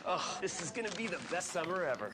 Oh, this is gonna be the best summer ever.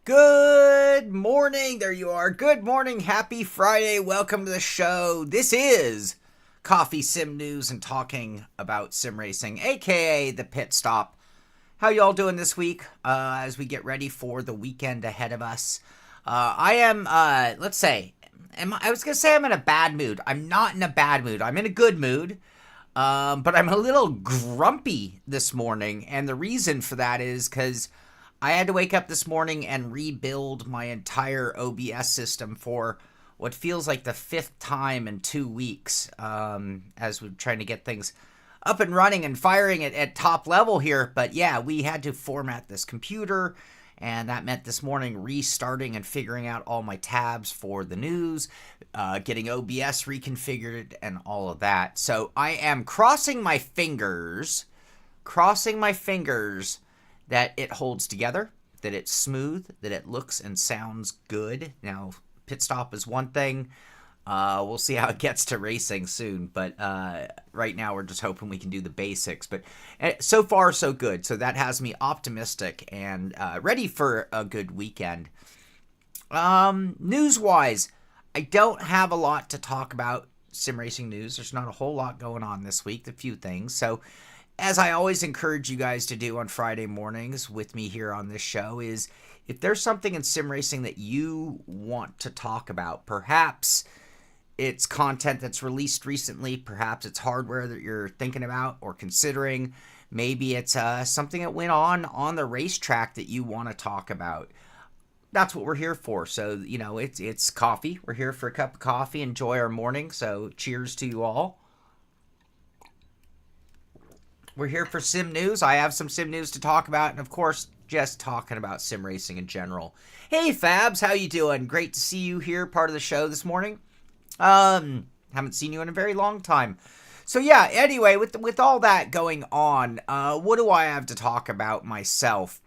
Good Good morning. There you are. Good morning. Happy Friday. Welcome to the show. This is Coffee Sim News and talking about sim racing, aka the Pit Stop. How y'all doing this week as we get ready for the weekend ahead of us? I am, let's say, I was going to say I'm in a bad mood. I'm not in a bad mood. I'm in a good mood. But I'm a little grumpy this morning, and the reason for that is because I had to wake up this morning and rebuild my entire OBS system for what feels like the fifth time in 2 weeks, as we're trying to get things up and running and firing at top level here. But yeah, we had to format this computer, and that meant this morning restarting and figuring out all my tabs for the news, getting OBS reconfigured and all of that. So I am crossing my fingers that it holds together, that it's smooth, that it looks and sounds good. Now, pit stop is one thing. We'll see how it gets to racing soon, but right now we're just hoping we can do the basics. But so far, so good. So that has me optimistic and ready for a good weekend. News-wise, I don't have a lot to talk about sim racing news. There's not a whole lot going on this week, a few things. So as I always encourage you guys to do on Friday mornings with me here on this show is if there's something in sim racing that you want to talk about, perhaps it's content that's released recently, perhaps it's hardware that you're thinking about or considering, maybe it's something that went on the racetrack that you want to talk about. That's what we're here for. So, you know, it's coffee. We're here for a cup of coffee, enjoy our morning. So cheers to you all. We're here for sim news. I have some sim news to talk about, and of course, just talking about sim racing in general. Hey, Fabs, how you doing? Great to see you here, part of the show this morning. Haven't seen you in a very long time. So yeah, anyway, with all that going on, what do I have to talk about myself?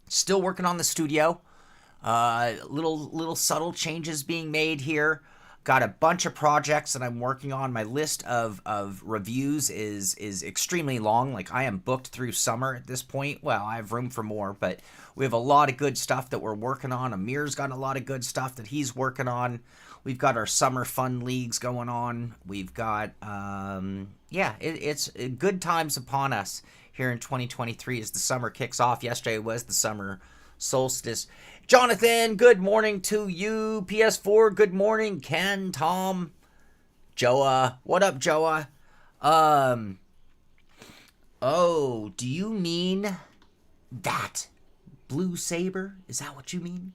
Still working on the studio. Little subtle changes being made here. Got a bunch of projects that I'm working on. My list of reviews is extremely long. Like, I am booked through summer at this point. Well, I have room for more, but we have a lot of good stuff that we're working on. Amir's got a lot of good stuff that he's working on. We've got our summer fun leagues going on. We've got, it's good times upon us here in 2023 as the summer kicks off. Yesterday was the summer solstice. Jonathan, good morning to you. PS4, good morning. Ken, Tom, Joa. What up, Joa? Oh, do you mean that blue saber? Is that what you mean?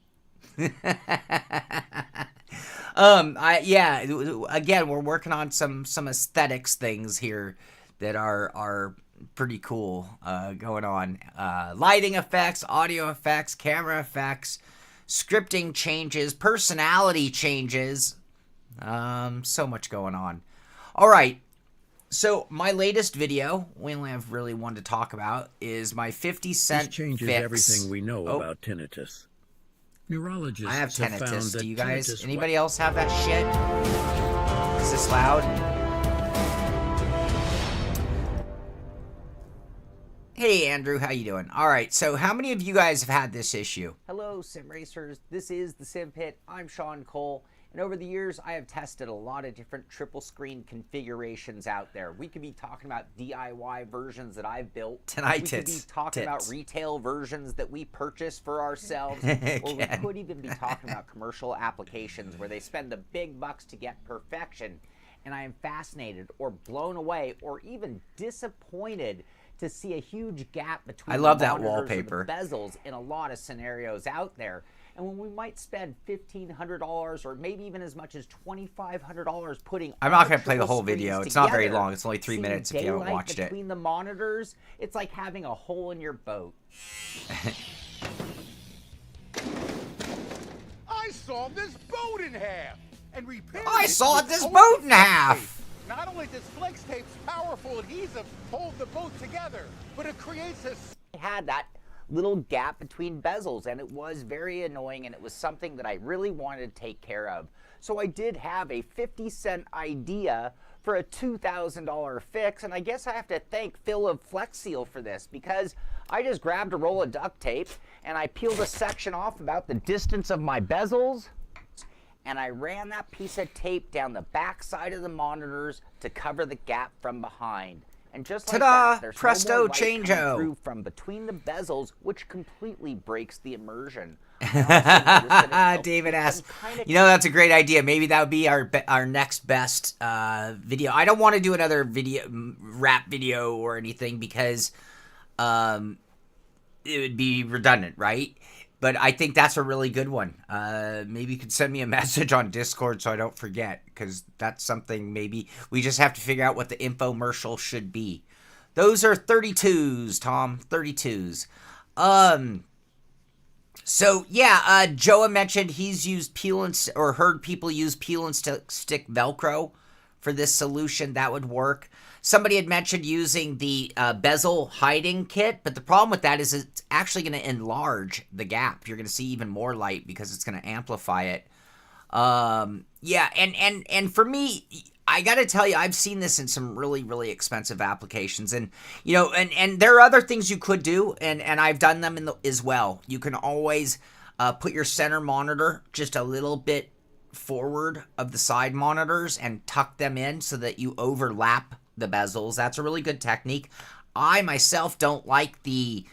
Again, we're working on some aesthetics things here that are pretty cool going on. Lighting effects, audio effects, camera effects, scripting changes, personality changes. So much going on. All right. So my latest video, we only have really one to talk about, is my 50 cent This changes fix. everything we know about tinnitus. Neurologists I have found tinnitus. that Do you guys? tinnitus Anybody else have that shit? Is this loud? Hey Andrew, how you doing? All right, so how many of you guys have had this issue? Hello, Sim Racers. This is the Sim Pit. I'm Sean Cole, and over the years, I have tested a lot of different triple screen configurations out there. We could be talking about DIY versions that I've built. We could be talking about retail versions that we purchase for ourselves, or we could even be talking about commercial applications where they spend the big bucks to get perfection. And I am fascinated, or blown away, or even disappointed to see a huge gap between the wallpaper, the bezels in a lot of scenarios out there. And when we might spend $1,500 or maybe even as much as $2,500 putting I'm not going to play the whole video. It's not very long. It's only 3 minutes if you haven't watched it. Between the monitors, it's like having a hole in your boat. I sawed this boat in half and repaired I it sawed with this only boat in flex half. tape. Not only does flex tape's powerful adhesive hold the boat together, but it creates a... I had that little gap between bezels, and it was very annoying, and it was something that I really wanted to take care of. So I did have a 50-cent idea for a $2,000 fix, and I guess I have to thank Phil of Flex Seal for this, because I just grabbed a roll of duct tape and I peeled a section off about the distance of my bezels, and I ran that piece of tape down the back side of the monitors to cover the gap from behind. And just like that, there's Presto, no more light coming changeo. through from between the bezels, which completely breaks the immersion. David asks, that's a great idea. Maybe that would be our next best video. I don't want to do another rap video or anything because it would be redundant, right? But I think that's a really good one. Maybe you could send me a message on Discord so I don't forget, because that's something maybe we just have to figure out what the infomercial should be. Those are 32s, Tom. 32s. So, yeah, Joa mentioned he's used or heard people use peel and stick Velcro for this solution. That would work. Somebody had mentioned using the bezel hiding kit, but the problem with that is it's actually going to enlarge the gap. You're going to see even more light because it's going to amplify it. Yeah, and for me, I got to tell you, I've seen this in some really, really expensive applications, and and there are other things you could do, and I've done them as well. You can always put your center monitor just a little bit forward of the side monitors and tuck them in so that you overlap the bezels. That's a really good technique. I myself don't like the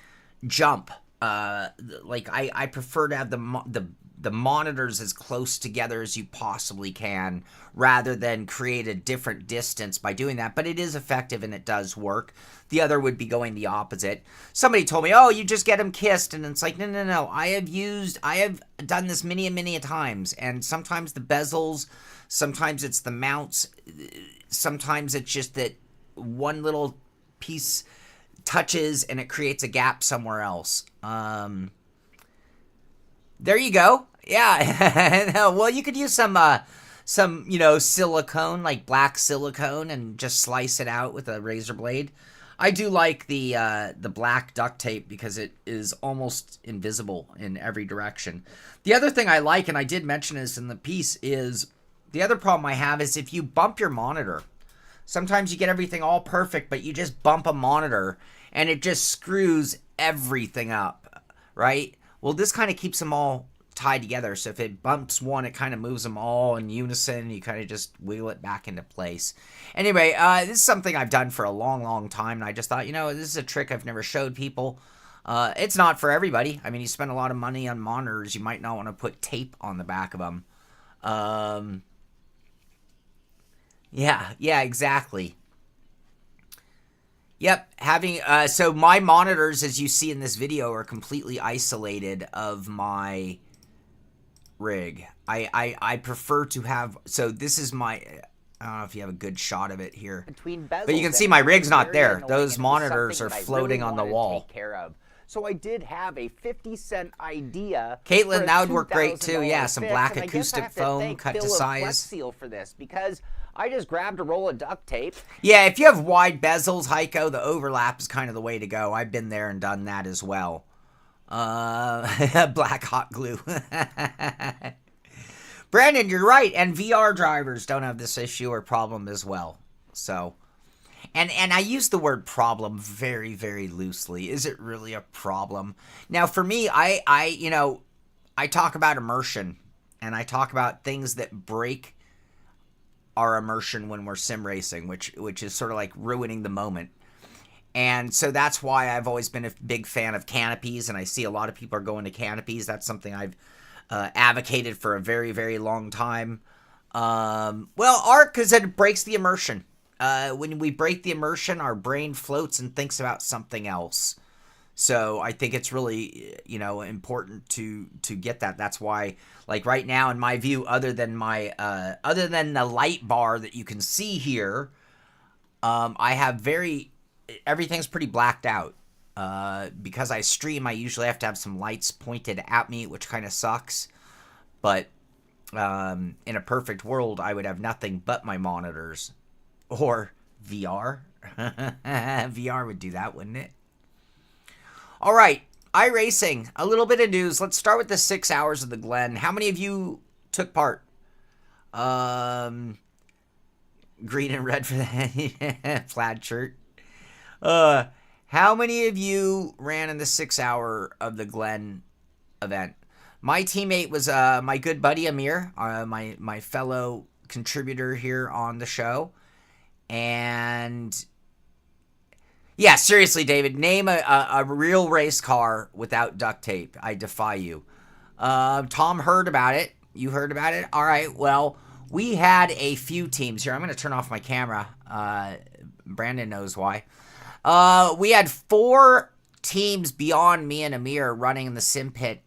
jump. I prefer to have the monitors as close together as you possibly can, rather than create a different distance by doing that. But it is effective and it does work. The other would be going the opposite. Somebody told me, oh, you just get them kissed. And it's like, no. I have done this many and many a times. And sometimes the bezels, sometimes it's the mounts, sometimes it's just that one little piece touches and it creates a gap somewhere else. There you go. Yeah. Well, you could use some silicone, like black silicone, and just slice it out with a razor blade. I do like the black duct tape because it is almost invisible in every direction. The other thing I like, and I did mention this in the piece, is the other problem I have is if you bump your monitor. Sometimes you get everything all perfect, but you just bump a monitor and it just screws everything up, right? Well, this kind of keeps them all tied together. So if it bumps one, it kind of moves them all in unison. You kind of just wiggle it back into place. Anyway, this is something I've done for a long, long time. And I just thought, this is a trick I've never showed people. It's not for everybody. I mean, you spend a lot of money on monitors. You might not want to put tape on the back of them. Yeah, exactly. Yep, so my monitors, as you see in this video, are completely isolated of my rig. I prefer to have, so this is my, I don't know if you have a good shot of it here, but you can see my rig's not there. Those monitors are floating on the wall. Take care of. So I did have a 50-cent idea. Caitlin, that would work great too. Yeah, some black acoustic foam cut to size. Flex Seal for this, because I just grabbed a roll of duct tape. Yeah, if you have wide bezels, Heiko, the overlap is kind of the way to go. I've been there and done that as well. Black hot glue. Brandon, you're right. And VR drivers don't have this issue or problem as well. So, and I use the word problem very, very loosely. Is it really a problem? Now, for me, I talk about immersion, and I talk about things that break our immersion when we're sim racing, which is sort of like ruining the moment. And so that's why I've always been a big fan of canopies, and I see a lot of people are going to canopies. That's something I've advocated for a very, very long time. Art, because it breaks the immersion. When we break the immersion, our brain floats and thinks about something else. So I think it's really, important to get that. That's why, like right now, in my view, other than the light bar that you can see here, I have everything's pretty blacked out. Because I stream, I usually have to have some lights pointed at me, which kind of sucks. But in a perfect world, I would have nothing but my monitors. Or VR. VR would do that, wouldn't it? All right, iRacing, a little bit of news. Let's start with the 6 hours of the Glen. How many of you took part? Green and red for the plaid shirt. How many of you ran in the 6 hour of the Glen event? My teammate was my good buddy Amir, my fellow contributor here on the show. And yeah, seriously, David, name a real race car without duct tape. I defy you. Tom heard about it. You heard about it? All right, well, we had a few teams here. I'm going to turn off my camera. Brandon knows why. We had 4 teams beyond me and Amir running in the Sim Pit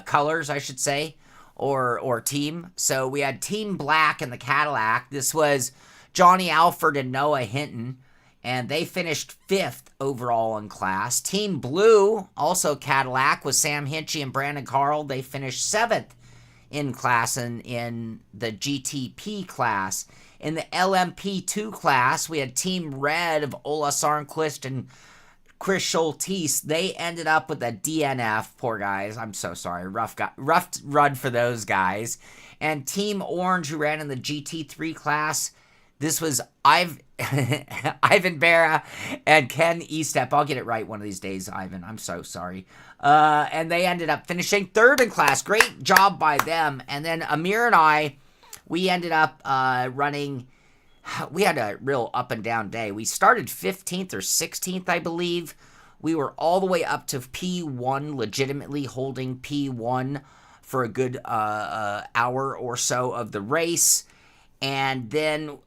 colors, I should say, or team. So we had Team Black in the Cadillac. This was Johnny Alford and Noah Hinton, and they finished 5th overall in class. Team Blue, also Cadillac, with Sam Hinchy and Brandon Carl. They finished 7th in class in the GTP class. In the LMP2 class, we had Team Red of Ola Sarnquist and Chris Schulteis. They ended up with a DNF. Poor guys. I'm so sorry. Rough run for those guys. And Team Orange, who ran in the GT3 class, this was Ivan Barra and Ken Estep. I'll get it right one of these days, Ivan. I'm so sorry. And they ended up finishing 3rd in class. Great job by them. And then Amir and I, we ended up running. We had a real up and down day. We started 15th or 16th, I believe. We were all the way up to P1, legitimately holding P1 for a good hour or so of the race. And then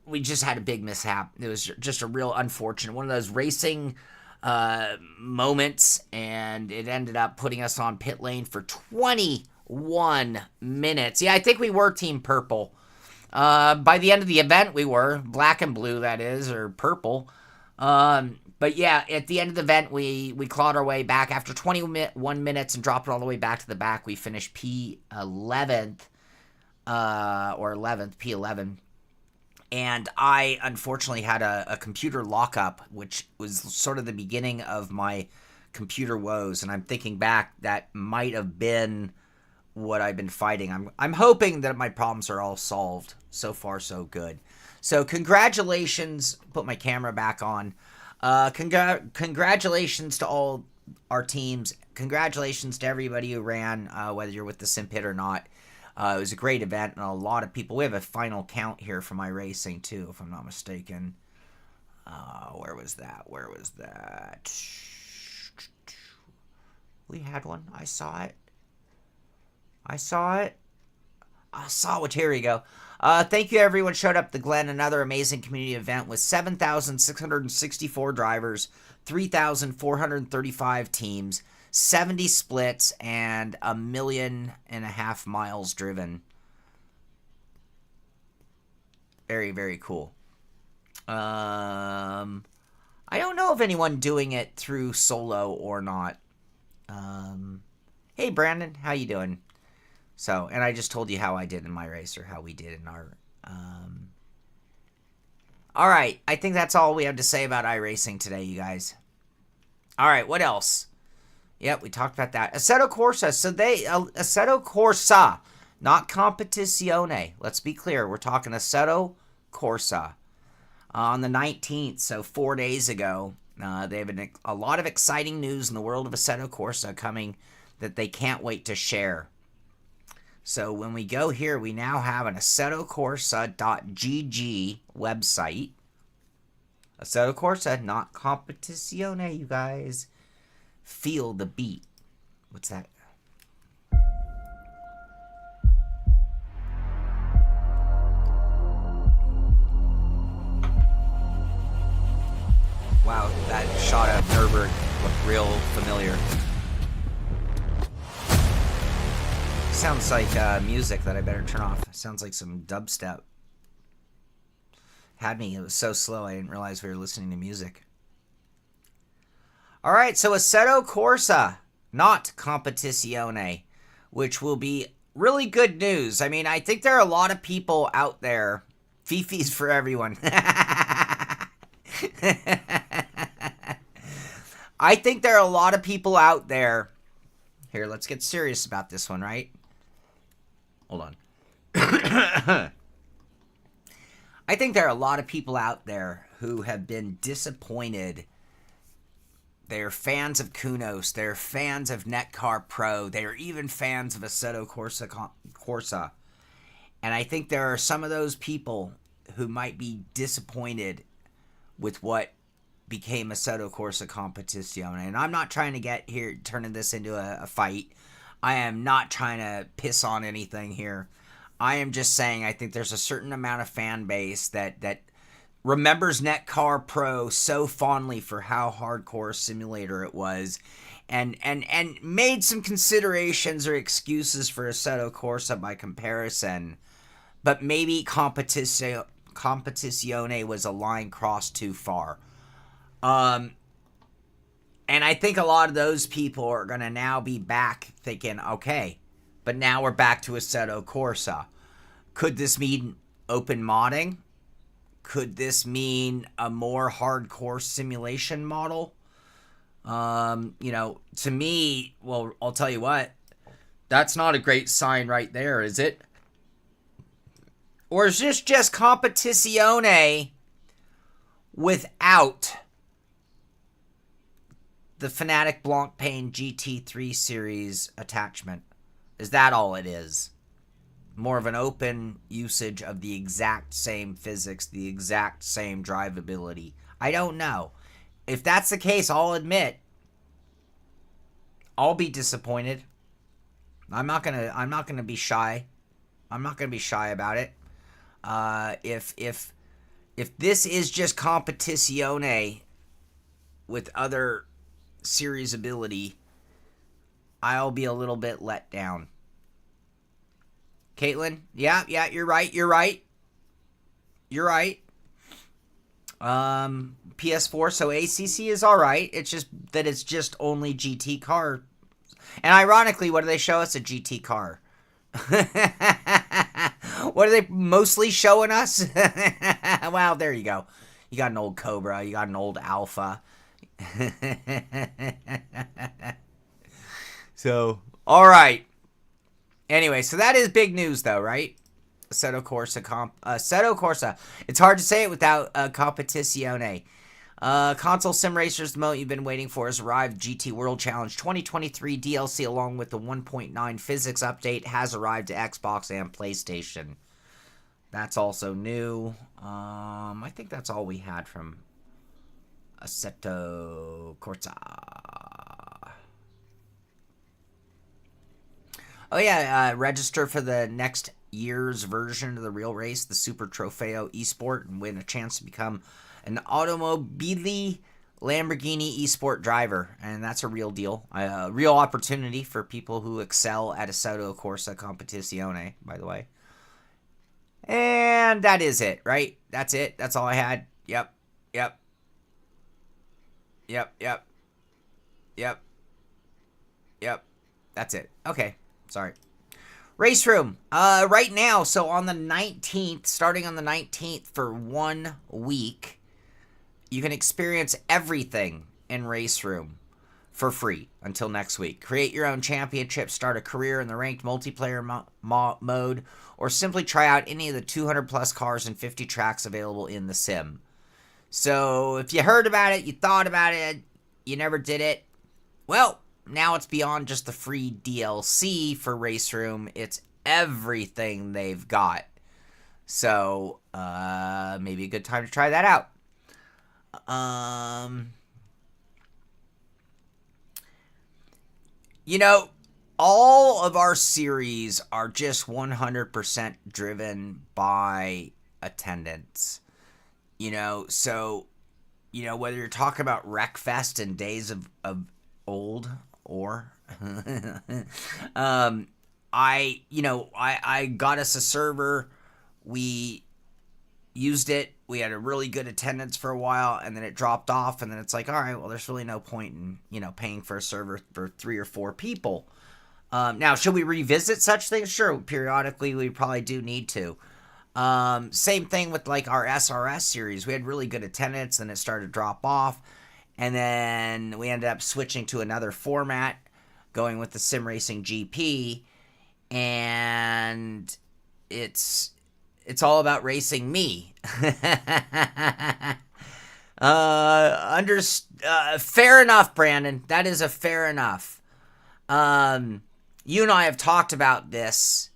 we just had a big mishap. It was just a real unfortunate, one of those racing moments, and it ended up putting us on pit lane for 21 minutes. Yeah, I think we were Team Purple. By the end of the event, we were black and blue, that is, or purple. But yeah, at the end of the event, we clawed our way back after 21 minutes and dropped it all the way back to the back. We finished P11th, or 11th, P11. And I, unfortunately, had a computer lockup, which was sort of the beginning of my computer woes. And I'm thinking back, that might have been what I've been fighting. I'm hoping that my problems are all solved. So far, so good. So congratulations. Put my camera back on. Congratulations to all our teams. Congratulations to everybody who ran, whether you're with the Sim Pit or not. It was a great event, and a lot of people. We have a final count here for iRacing, too, if I'm not mistaken. Where was that? We had one. I saw it. Here we go. Thank you, everyone showed up to Glen. Another amazing community event with 7,664 drivers, 3,435 teams, 70 splits, and 1.5 million miles driven. Very, very cool. I don't know if anyone doing it through solo or not. Hey, Brandon, how you doing? So, and I just told you how I did in my race, or how we did in our... All right, I think that's all we have to say about iRacing today, you guys. All right, what else? Yep, we talked about that. Assetto Corsa. So Assetto Corsa, not Competizione. Let's be clear. We're talking Assetto Corsa. On the 19th, so 4 days ago, they have a lot of exciting news in the world of Assetto Corsa coming that they can't wait to share. So when we go here, we now have an AssettoCorsa.gg website. Assetto Corsa, not Competizione, you guys. Feel the beat. What's that? Wow, that shot of Nürburgring looked real familiar. Sounds like music that I better turn off. Sounds like some dubstep. Had me. It was so slow I didn't realize we were listening to music. All right, so Assetto Corsa, not Competizione, which will be really good news. I mean, I think there are a lot of people out there. Fifi's for everyone. I think there are a lot of people out there. Here, let's get serious about this one, right? Hold on. I think there are a lot of people out there who have been disappointed. They're fans of Kunos. They're fans of Netcar Pro. They're even fans of Assetto Corsa. And I think there are some of those people who might be disappointed with what became Assetto Corsa Competizione. And I'm not trying to get here, turning this into a fight. I am not trying to piss on anything here. I am just saying I think there's a certain amount of fan base that remembers Netcar Pro so fondly for how hardcore a simulator it was, and made some considerations or excuses for Assetto Corsa by comparison, but maybe Competizione was a line crossed too far. And I think a lot of those people are going to now be back thinking, okay, but now we're back to Assetto Corsa. Could this mean open modding? Could this mean a more hardcore simulation model? To me, well, I'll tell you what, that's not a great sign right there, is it? Or is this just Competizione without the Fanatic Blancpain GT3 series attachment? Is that all it is? More of an open usage of the exact same physics, the exact same drivability. I don't know. If that's the case, I'll admit I'll be disappointed. I'm not gonna be shy. I'm not gonna be shy about it. If this is just Competizione with other series ability, I'll be a little bit let down. Caitlin, yeah, you're right. PS4, so ACC is alright. It's just that it's just only GT car. And ironically, what do they show us? A GT car. What are they mostly showing us? Well, there you go. You got an old Cobra. You got an old Alpha. So, alright. Anyway, so that is big news, though, right? Assetto Corsa. It's hard to say it without Competizione. Console sim racers, the moment you've been waiting for has arrived. GT World Challenge 2023 DLC, along with the 1.9 physics update, has arrived to Xbox and PlayStation. That's also new. I think that's all we had from Assetto Corsa. Oh yeah, register for the next year's version of the real race, the Super Trofeo Esport, and win a chance to become an Automobilista Lamborghini Esport driver. And that's a real deal. A real opportunity for people who excel at Assetto Corsa Competizione, by the way. And that is it, right? That's it. That's all I had. Yep. That's it. Okay. Sorry. RaceRoom. Right now, so on the 19th, starting on the 19th for 1 week, you can experience everything in RaceRoom for free until next week. Create your own championship, start a career in the ranked multiplayer mode, or simply try out any of the 200 plus cars and 50 tracks available in the sim. So if you heard about it, you thought about it, you never did it, well, now it's beyond just the free DLC for RaceRoom. It's everything they've got. So, maybe a good time to try that out. All of our series are just 100% driven by attendance. So, whether you're talking about Wreckfest and Days of Old, or I got us a server. We used it. We had a really good attendance for a while, and then it dropped off, and then it's like, all right, well, there's really no point in paying for a server for 3 or 4 people. Now, should we revisit such things? Sure, periodically we probably do need to. Same thing with like our SRS series. We had really good attendance, then it started to drop off. And then we ended up switching to another format, going with the Sim Racing GP, and it's It's all about racing me. Fair enough, Brandon. That is a fair enough. You and I have talked about this.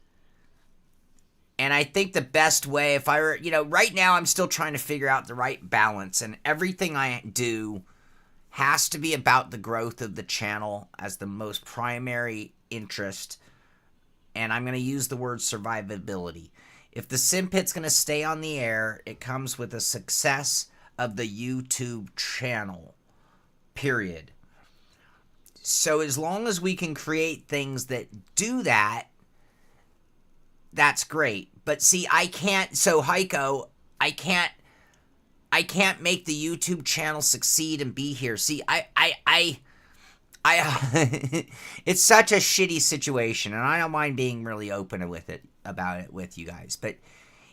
And I think the best way, if I were, right now I'm still trying to figure out the right balance. And everything I do has to be about the growth of the channel as the most primary interest. And I'm going to use the word survivability. If the sim pit's going to stay on the air, it comes with a success of the YouTube channel, period. So as long as we can create things that do that, that's great. But see, I can't, so Heiko, I can't make the YouTube channel succeed and be here. See, it's such a shitty situation, and I don't mind being really open about it with you guys. But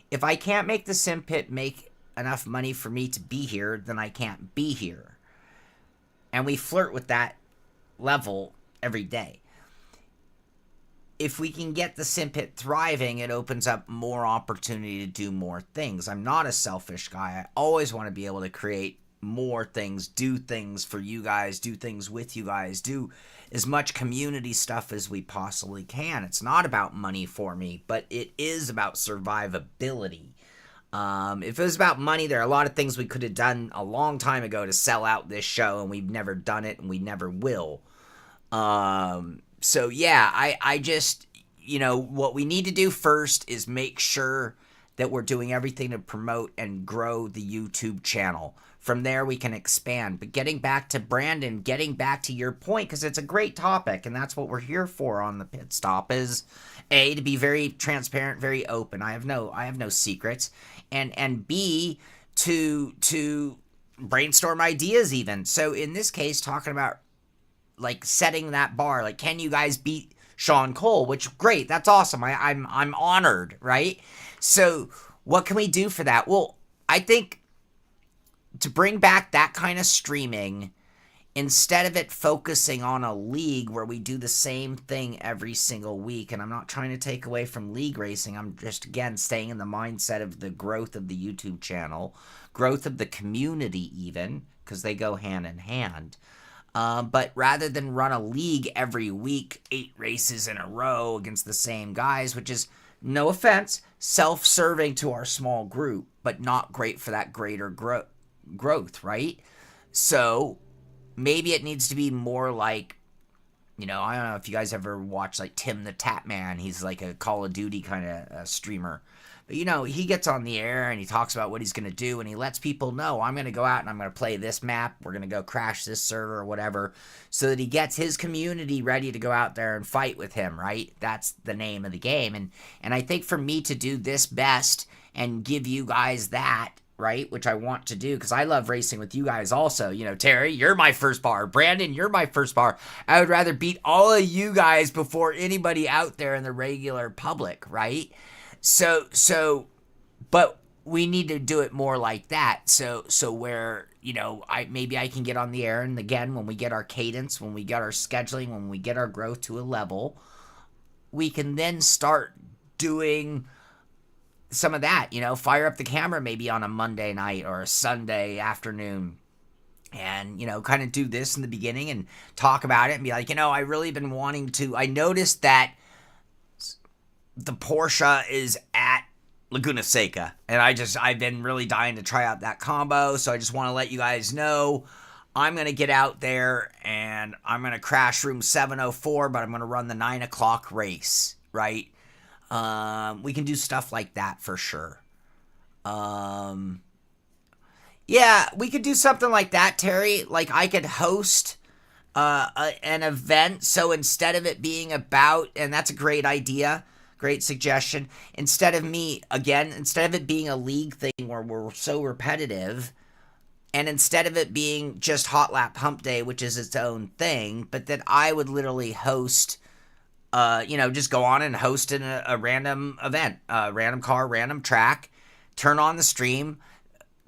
if I can't make the sim pit make enough money for me to be here, then I can't be here. And we flirt with that level every day. If we can get the sim pit thriving, it opens up more opportunity to do more things. I'm not a selfish guy. I always want to be able to create more things, do things for you guys, do things with you guys, do as much community stuff as we possibly can. It's not about money for me, but it is about survivability. If it was about money, there are a lot of things we could have done a long time ago to sell out this show, and we've never done it, and we never will. So yeah, I just, what we need to do first is make sure that we're doing everything to promote and grow the YouTube channel. From there, we can expand. But getting back to Brandon, getting back to your point, because it's a great topic, and that's what we're here for on the Pit Stop, is A, to be very transparent, very open. I have no secrets. And B, to brainstorm ideas even. So in this case, talking about like setting that bar, like, can you guys beat Sean Cole? Which, great, that's awesome. I'm honored, right? So what can we do for that? Well, I think to bring back that kind of streaming, instead of it focusing on a league where we do the same thing every single week, and I'm not trying to take away from league racing, I'm just, again, staying in the mindset of the growth of the YouTube channel, growth of the community even, because they go hand in hand. But rather than run a league every week, 8 races in a row against the same guys, which is, no offense, self-serving to our small group, but not great for that greater growth, right? So maybe it needs to be more like, I don't know if you guys ever watch like Tim the Tap Man. He's like a Call of Duty kind of streamer. But, he gets on the air and he talks about what he's going to do, and he lets people know, I'm going to go out and I'm going to play this map. We're going to go crash this server or whatever, so that he gets his community ready to go out there and fight with him, right? That's the name of the game. And I think for me to do this best and give you guys that, right, which I want to do, because I love racing with you guys also. Terry, you're my first bar. Brandon, you're my first bar. I would rather beat all of you guys before anybody out there in the regular public, right? So, but we need to do it more like that. So where, maybe I can get on the air, and again, when we get our cadence, when we get our scheduling, when we get our growth to a level, we can then start doing some of that, fire up the camera maybe on a Monday night or a Sunday afternoon, and, kind of do this in the beginning and talk about it and be like, I really been wanting to, I noticed that the Porsche is at Laguna Seca, and I've been really dying to try out that combo, so I just want to let you guys know I'm going to get out there and I'm going to crash room 704, but I'm going to run the 9 o'clock race, right? We can do stuff like that for sure. Yeah, we could do something like that, Terry. Like, I could host an event, so instead of it being about, and that's a great idea, great suggestion, instead of it being a league thing where we're so repetitive, and instead of it being just Hot Lap Hump Day, which is its own thing, but that I would literally host, just go on and host a random event, random car, random track, turn on the stream,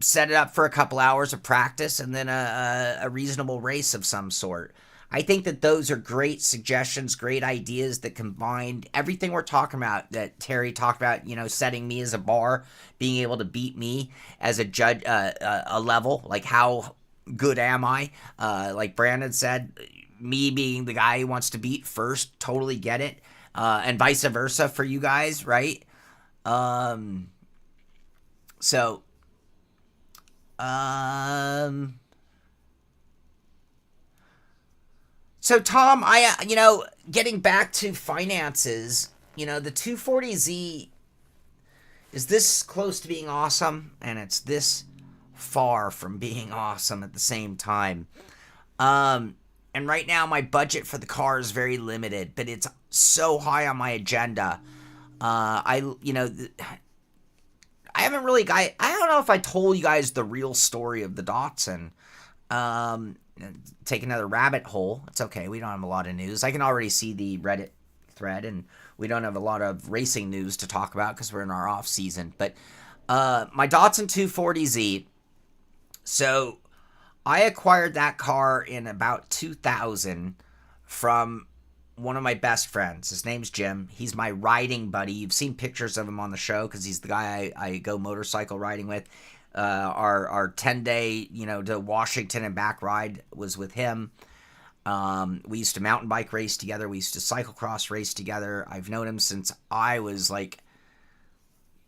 set it up for a couple hours of practice, and then a reasonable race of some sort. I think that those are great suggestions, great ideas that combined everything we're talking about, that Terry talked about, you know, setting me as a bar, being able to beat me as a judge, a level, like how good am I? Like Brandon said, me being the guy who wants to beat first, totally get it. And vice versa for you guys, right? So, Tom, getting back to finances, you know, the 240Z is this close to being awesome, and it's this far from being awesome at the same time. And right now my budget for the car is very limited, but it's so high on my agenda. I haven't really, I don't know if I told you guys the real story of the Datsun. Take another rabbit hole. It's okay. We don't have a lot of news. I can already see the Reddit thread, and we don't have a lot of racing news to talk about because we're in our off season. But my Datsun 240Z. So I acquired that car in about 2000 from one of my best friends. His name's Jim. He's my riding buddy. You've seen pictures of him on the show because he's the guy I go motorcycle riding with. Our 10-day, to Washington and back ride was with him. We used to mountain bike race together. We used to cyclocross race together. I've known him since I was like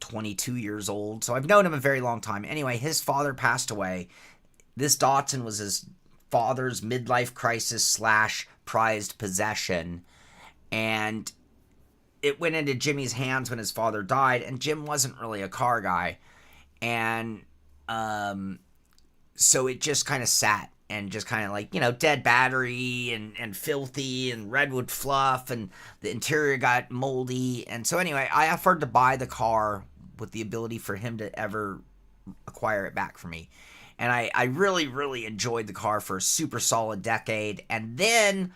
22 years old. So I've known him a very long time. Anyway, his father passed away. This Datsun was his father's midlife crisis / prized possession. And it went into Jimmy's hands when his father died. And Jim wasn't really a car guy. And so it just kind of sat and just kind of like, dead battery and filthy and redwood fluff, and the interior got moldy. And so anyway, I offered to buy the car with the ability for him to ever acquire it back for me. And I really, really enjoyed the car for a super solid decade. And then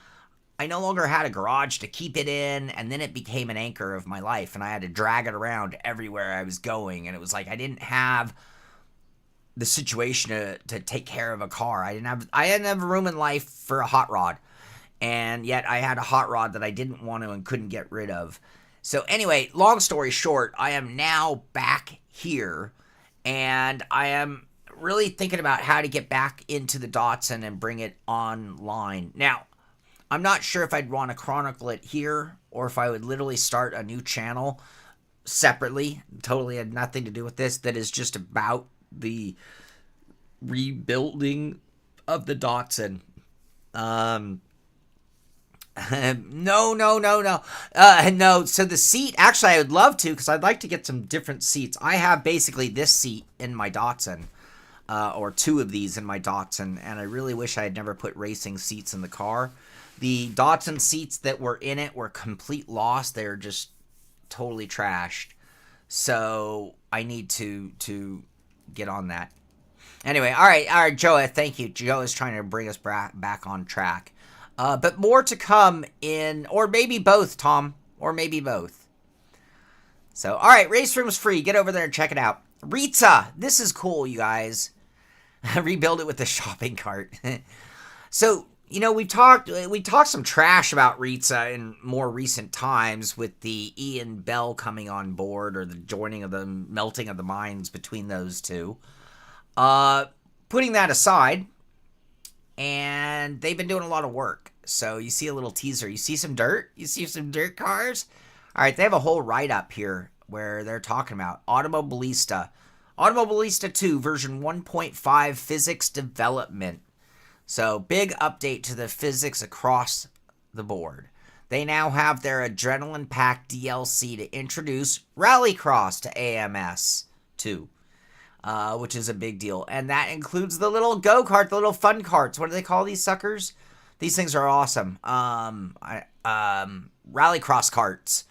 I no longer had a garage to keep it in, and then it became an anchor of my life, and I had to drag it around everywhere I was going. And it was like I didn't have the situation to take care of a car. I didn't have room in life for a hot rod, and yet I had a hot rod that I didn't want to and couldn't get rid of. So anyway, long story short, I am now back here, and I am really thinking about how to get back into the Datsun and bring it online. Now, I'm not sure if I'd want to chronicle it here or if I would literally start a new channel separately. Totally had nothing to do with this. That is just about the rebuilding of the Datsun. No. No. So the seat, actually I would love to, because I'd like to get some different seats. I have basically this seat in my Datsun. Or two of these in my Datsun, and I really wish I had never put racing seats in the car. The Datsun seats that were in it were complete loss. They're just totally trashed. So I need to get on that. Anyway, all right, Joe, thank you. Joe is trying to bring us back on track. But more to come in, or maybe both, Tom, or maybe both. So, all right, RaceRoom's free. Get over there and check it out. Ritza, this is cool, you guys. Rebuild it with the shopping cart. So, we talked some trash about Ritza in more recent times with the Ian Bell coming on board, or the melting of the minds between those two. Putting that aside, and they've been doing a lot of work. So you see a little teaser. You see some dirt? You see some dirt cars? All right, they have a whole write-up here where they're talking about Automobilista 2 version 1.5 physics development. So big update to the physics across the board. They now have their adrenaline-packed DLC to introduce Rallycross to AMS 2, which is a big deal. And that includes the little go-kart, the little fun carts. What do they call these suckers? These things are awesome. Rallycross carts.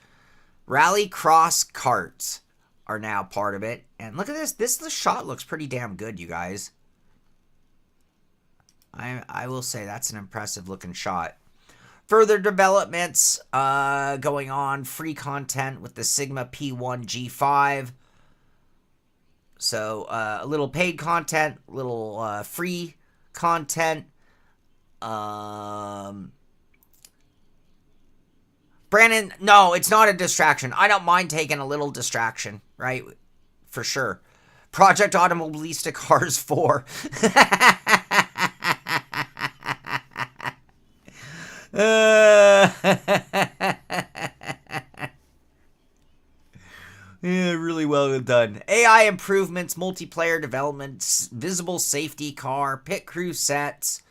Rallycross carts are now part of it. And look at this. The shot looks pretty damn good, you guys. I will say that's an impressive looking shot. Further developments going on. Free content with the Sigma P1 G5. So a little paid content, little free content. Brandon, no, it's not a distraction. I don't mind taking a little distraction, right? For sure. Project Automobilista Cars 4. Yeah, really well done. AI improvements, multiplayer developments, visible safety car, pit crew sets.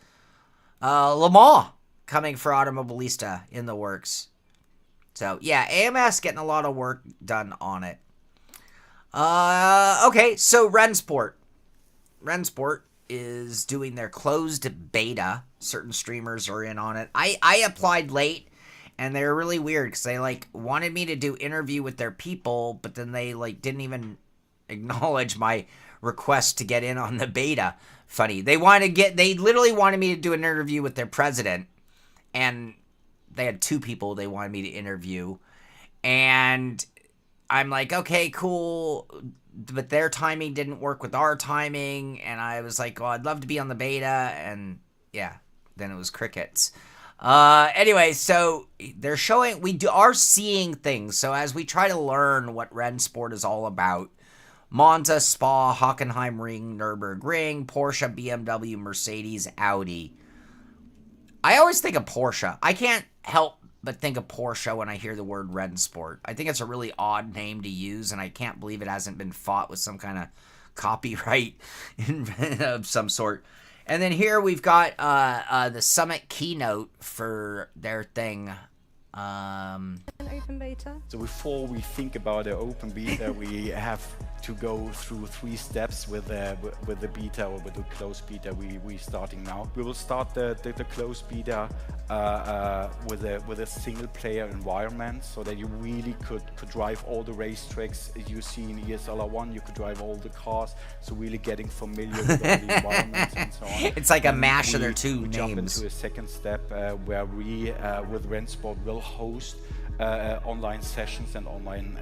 Le Mans coming for Automobilista in the works. So, yeah, AMS getting a lot of work done on it. Okay, so Ren Sport. Ren Sport is doing their closed beta. Certain streamers are in on it. I applied late, and they were really weird because they, like, wanted me to do interview with their people, but then they, like, didn't even acknowledge my request to get in on the beta. Funny. They literally wanted me to do an interview with their president, and they had 2 people they wanted me to interview, and I'm like, okay, cool, but their timing didn't work with our timing, and I was like, well, I'd love to be on the beta, and yeah, then it was crickets. Anyway, so they're showing, are seeing things, so as we try to learn what Ren Sport is all about, Monza, Spa, Hockenheim Ring, Nürburgring, Porsche, BMW, Mercedes, Audi. I always think of Porsche. I can't help but think of Porsche when I hear the word Ren Sport. I think it's a really odd name to use, and I can't believe it hasn't been fought with some kind of copyright of some sort. And then here we've got the Summit keynote for their thing. An open beta? So before we think about the open beta, we have to go through 3 steps with the beta, or with the closed beta we starting now. We will start the closed beta with a single player environment, so that you really could drive all the racetracks you see in ESLR1. You could drive all the cars, so really getting familiar with all the environments and so on. It's like a mash of their 2 names. Jump into a second step where we with Ren Sport will host online sessions and online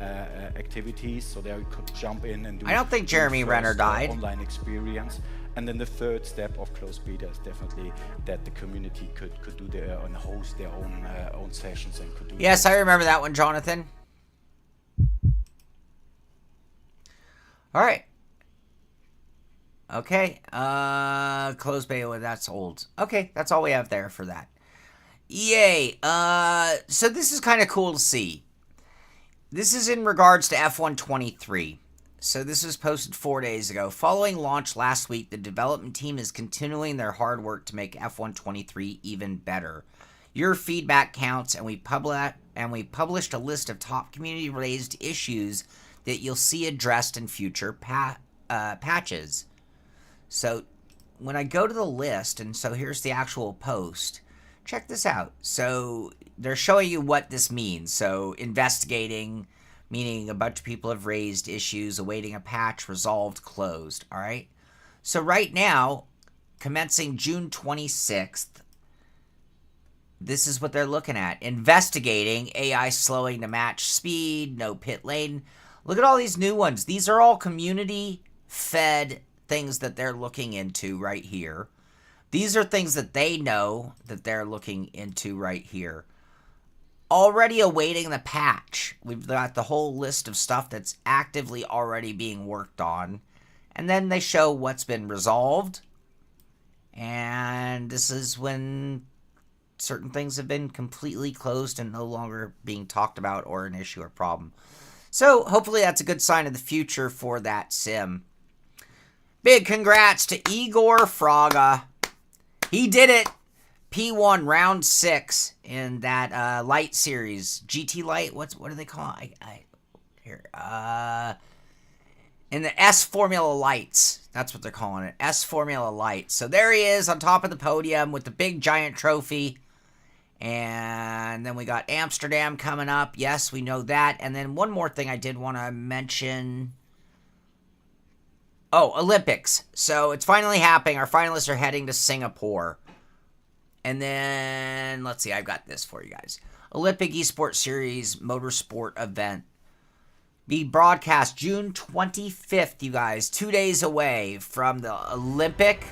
activities, so there you could jump in and do. I don't think Jeremy Renner died. Online experience. And then the third step of closed beta is definitely that the community could do their and host their own sessions and could do. Yes, I remember that one, Jonathan. All right. Okay. Closed beta. Well, that's old. Okay, that's all we have there for that. Yay. So this is kind of cool to see. This is in regards to F123. So this was posted 4 days ago. Following launch last week, the development team is continuing their hard work to make F123 even better. Your feedback counts, and we published a list of top community-raised issues that you'll see addressed in future patches. So when I go to the list, and so here's the actual post, check this out. So they're showing you what this means. So investigating, meaning a bunch of people have raised issues, awaiting a patch, resolved, closed, all right? So right now, commencing June 26th, this is what they're looking at. Investigating, AI slowing to match speed, no pit lane. Look at all these new ones. These are all community-fed things that they're looking into right here. These are things that they know that they're looking into right here. Already awaiting the patch. We've got the whole list of stuff that's actively already being worked on. And then they show what's been resolved. And this is when certain things have been completely closed and no longer being talked about or an issue or problem. So hopefully that's a good sign of the future for that sim. Big congrats to Igor Fraga. He did it. P1 round 6 in that light series, GT Light. What do they call it? In the S Formula Lights. That's what they're calling it. S Formula Lights. So there he is on top of the podium with the big giant trophy. And then we got Amsterdam coming up. Yes, we know that. And then one more thing I did want to mention. Oh, Olympics. So it's finally happening. Our finalists are heading to Singapore. And then, let's see, I've got this for you guys. Olympic Esports Series Motorsport event. Be broadcast June 25th, you guys. 2 days away from the Olympic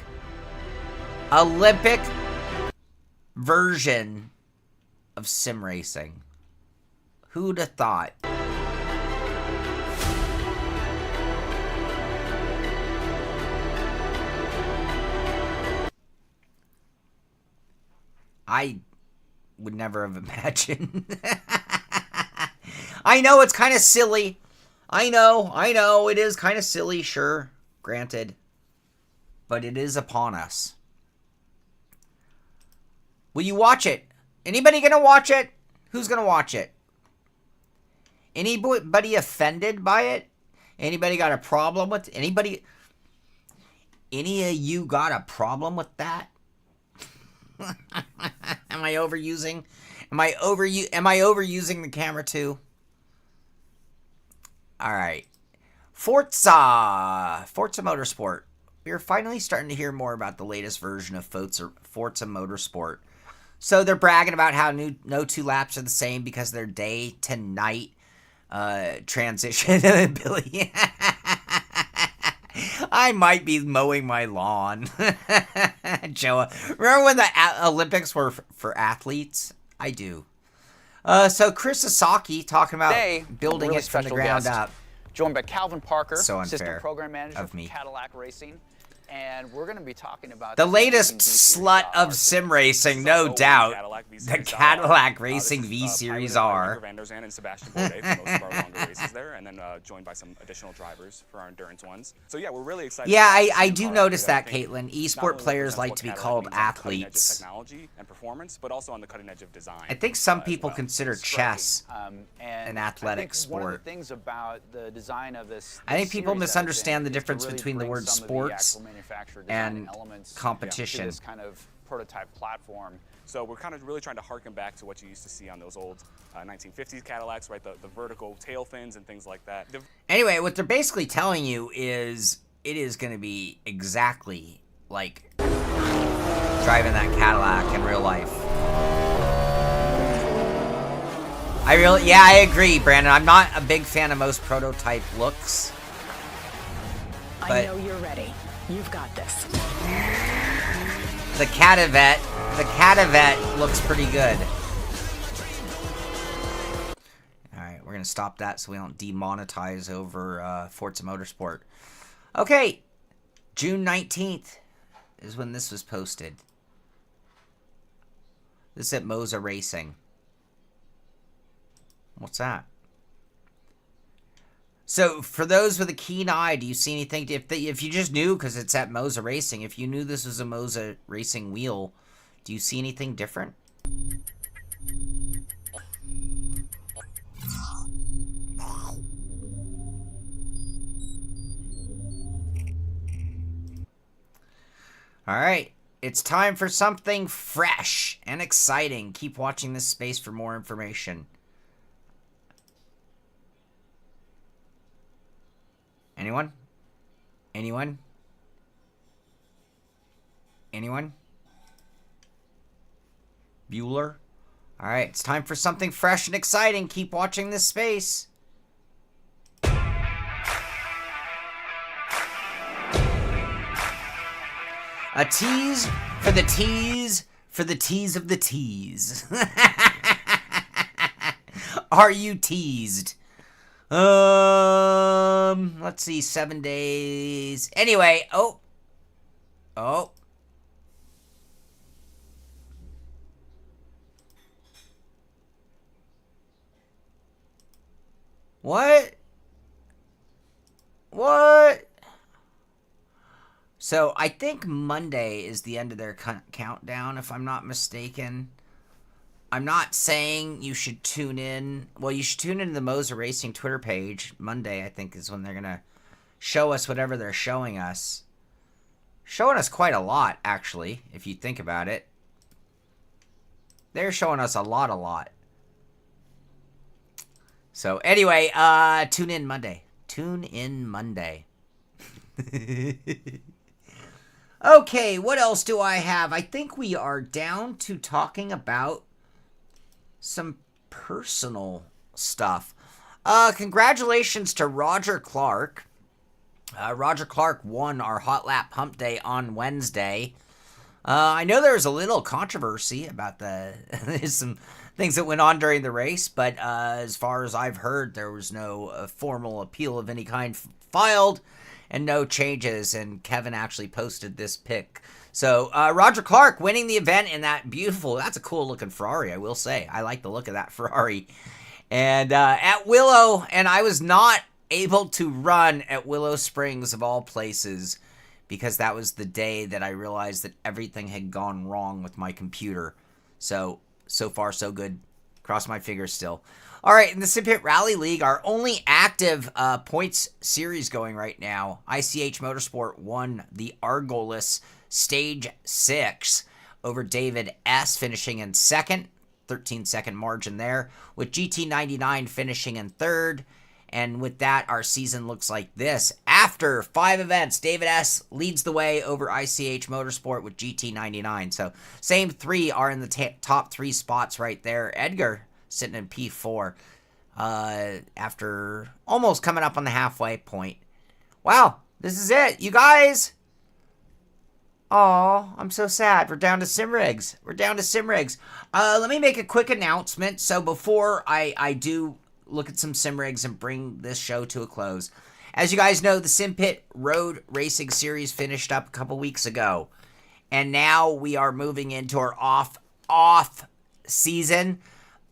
version of sim racing. Who'd have thought? I would never have imagined. I know it's kind of silly. I know, it is kind of silly, sure, granted. But it is upon us. Will you watch it? Anybody gonna watch it? Who's gonna watch it? Anybody offended by it? Anybody got a problem with anybody? Any of you got a problem with that? Am I overusing? Am I overusing the camera too? All right. Forza Motorsport. We are finally starting to hear more about the latest version of Forza Motorsport. So they're bragging about how no two laps are the same because of their day to night transition ability. I might be mowing my lawn. Joe, remember when the Olympics were for athletes? I do. So Chris Sasaki talking about building it from the ground up. Joined by Calvin Parker, So unfair Assistant Program Manager of for me. Cadillac Racing. And we're going to be talking about The latest slut of sim racing, no doubt. The Cadillac Racing V Series R. Vanders and Sebastian Bourdais for most of our longer races there, and then joined by some additional drivers for our endurance ones. So yeah, we're really excited. Yeah, about I this do car. notice I that, think Caitlin. not Esport only players represents like what to be Cadillac called means on the cutting edge of athletes. technology and performance, but also on the cutting edge of design. I think some as people well. consider chess an athletic sport. One of the things about the design of this I think people series, misunderstand the is to difference really between the bring word some of the sports actual manufacturer design and elements competition. to this kind of prototype platform. So we're kind of really trying to harken back to what you used to see on those old 1950s Cadillacs, right? The vertical tail fins and things like that. Anyway, what they're basically telling you is it is going to be exactly like driving that Cadillac in real life. I agree, Brandon. I'm not a big fan of most prototype looks. I know you're ready. You've got this. The Cadivet looks pretty good. Alright, we're going to stop that so we don't demonetize over Forza Motorsport. Okay, June 19th is when this was posted. This is at Moza Racing. What's that? So, for those with a keen eye, do you see anything? If you just knew, because it's at Moza Racing, if you knew this was a Moza Racing wheel, do you see anything different? Alright, it's time for something fresh and exciting. Keep watching this space for more information. Anyone? Anyone? Anyone? Bueller? Alright, it's time for something fresh and exciting. Keep watching this space. A tease for the tease for the tease of the tease. Are you teased? Let's see, 7 days. Anyway, oh. What? So, I think Monday is the end of their countdown, if I'm not mistaken. I'm not saying you should tune in. Well, you should tune into the Moza Racing Twitter page. Monday, I think, is when they're going to show us whatever they're showing us. Showing us quite a lot, actually, if you think about it. They're showing us a lot. So, anyway, tune in Monday. Tune in Monday. Okay, what else do I have? I think we are down to talking about some personal stuff. Congratulations to Roger Clark. Roger Clark won our Hot Lap Hump Day on Wednesday. I know there was a little controversy about some things that went on during the race, but as far as I've heard, there was no formal appeal of any kind filed and no changes, and Kevin actually posted this pic. So Roger Clark winning the event in that beautiful, that's a cool looking Ferrari, I will say. I like the look of that Ferrari. And at Willow, and I was not able to run at Willow Springs of all places, because that was the day that I realized that everything had gone wrong with my computer. So far, so good. Cross my fingers still. All right, in the SimPit Rally League, our only active points series going right now, ICH Motorsport won the Argolis Stage 6 over David S., finishing in second. 13-second margin there, with GT99 finishing in third. And with that, our season looks like this. After 5 events, David S. leads the way over ICH Motorsport with GT99. So same 3 are in the top 3 spots right there. Edgar sitting in P4 after almost coming up on the halfway point. Wow, this is it, you guys. Oh, I'm so sad. We're down to Simrigs. Let me make a quick announcement. So before I do look at some Simrigs and bring this show to a close, as you guys know, the SimPit Road Racing Series finished up a couple weeks ago. And now we are moving into our off season.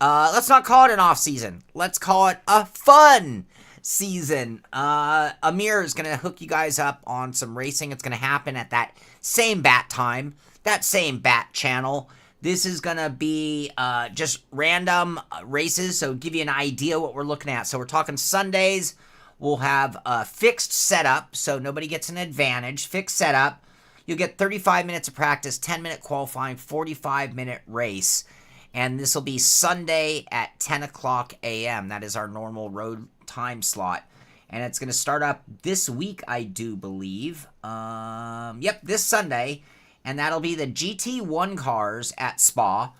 Let's not call it an off season. Let's call it a fun season. Amir is going to hook you guys up on some racing. It's going to happen at that same bat time, that same bat channel. This is going to be just random races, so give you an idea what we're looking at. So we're talking Sundays. We'll have a fixed setup, so nobody gets an advantage. Fixed setup. You'll get 35 minutes of practice, 10-minute qualifying, 45-minute race. And this will be Sunday at 10 o'clock a.m. That is our normal road time slot. And it's going to start up this week, I do believe. Yep, this Sunday. And that'll be the GT1 cars at Spa.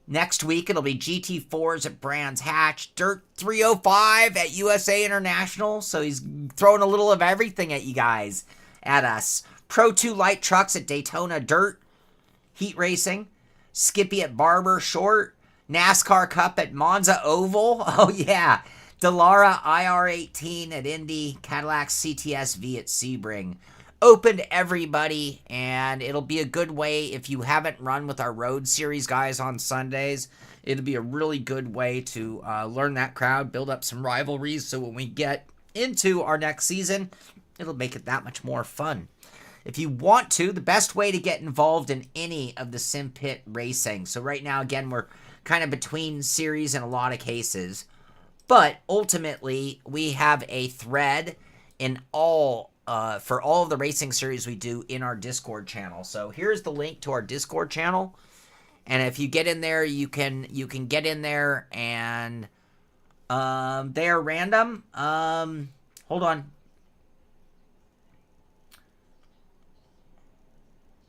Next week, it'll be GT4s at Brands Hatch. Dirt 305 at USA International. So he's throwing a little of everything at you guys, at us. Pro 2 light trucks at Daytona Dirt. Heat Racing. Skippy at Barber Short. NASCAR Cup at Monza Oval. Oh, yeah. Delara IR18 at Indy. Cadillac CTS-V at Sebring. Open to everybody, and it'll be a good way if you haven't run with our road series guys on Sundays. It'll be a really good way to learn that crowd, build up some rivalries, so when we get into our next season, it'll make it that much more fun. If you want to, the best way to get involved in any of the SimPit racing. So right now, again, we're kind of between series in a lot of cases. But ultimately, we have a thread in all for all of the racing series we do in our Discord channel. So here's the link to our Discord channel. And if you get in there, you can get in there, and they are random. Hold on.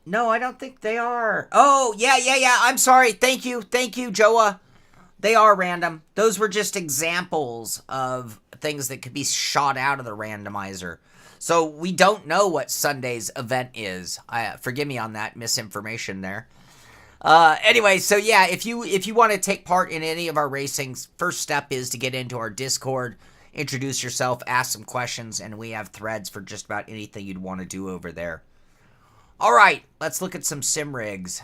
No, I don't think they are. Oh, yeah. I'm sorry. Thank you, Joa. They are random. Those were just examples of things that could be shot out of the randomizer. So we don't know what Sunday's event is. Forgive me on that misinformation there. Anyway, so yeah, if you want to take part in any of our racings, first step is to get into our Discord, introduce yourself, ask some questions, and we have threads for just about anything you'd want to do over there. All right, let's look at some sim rigs.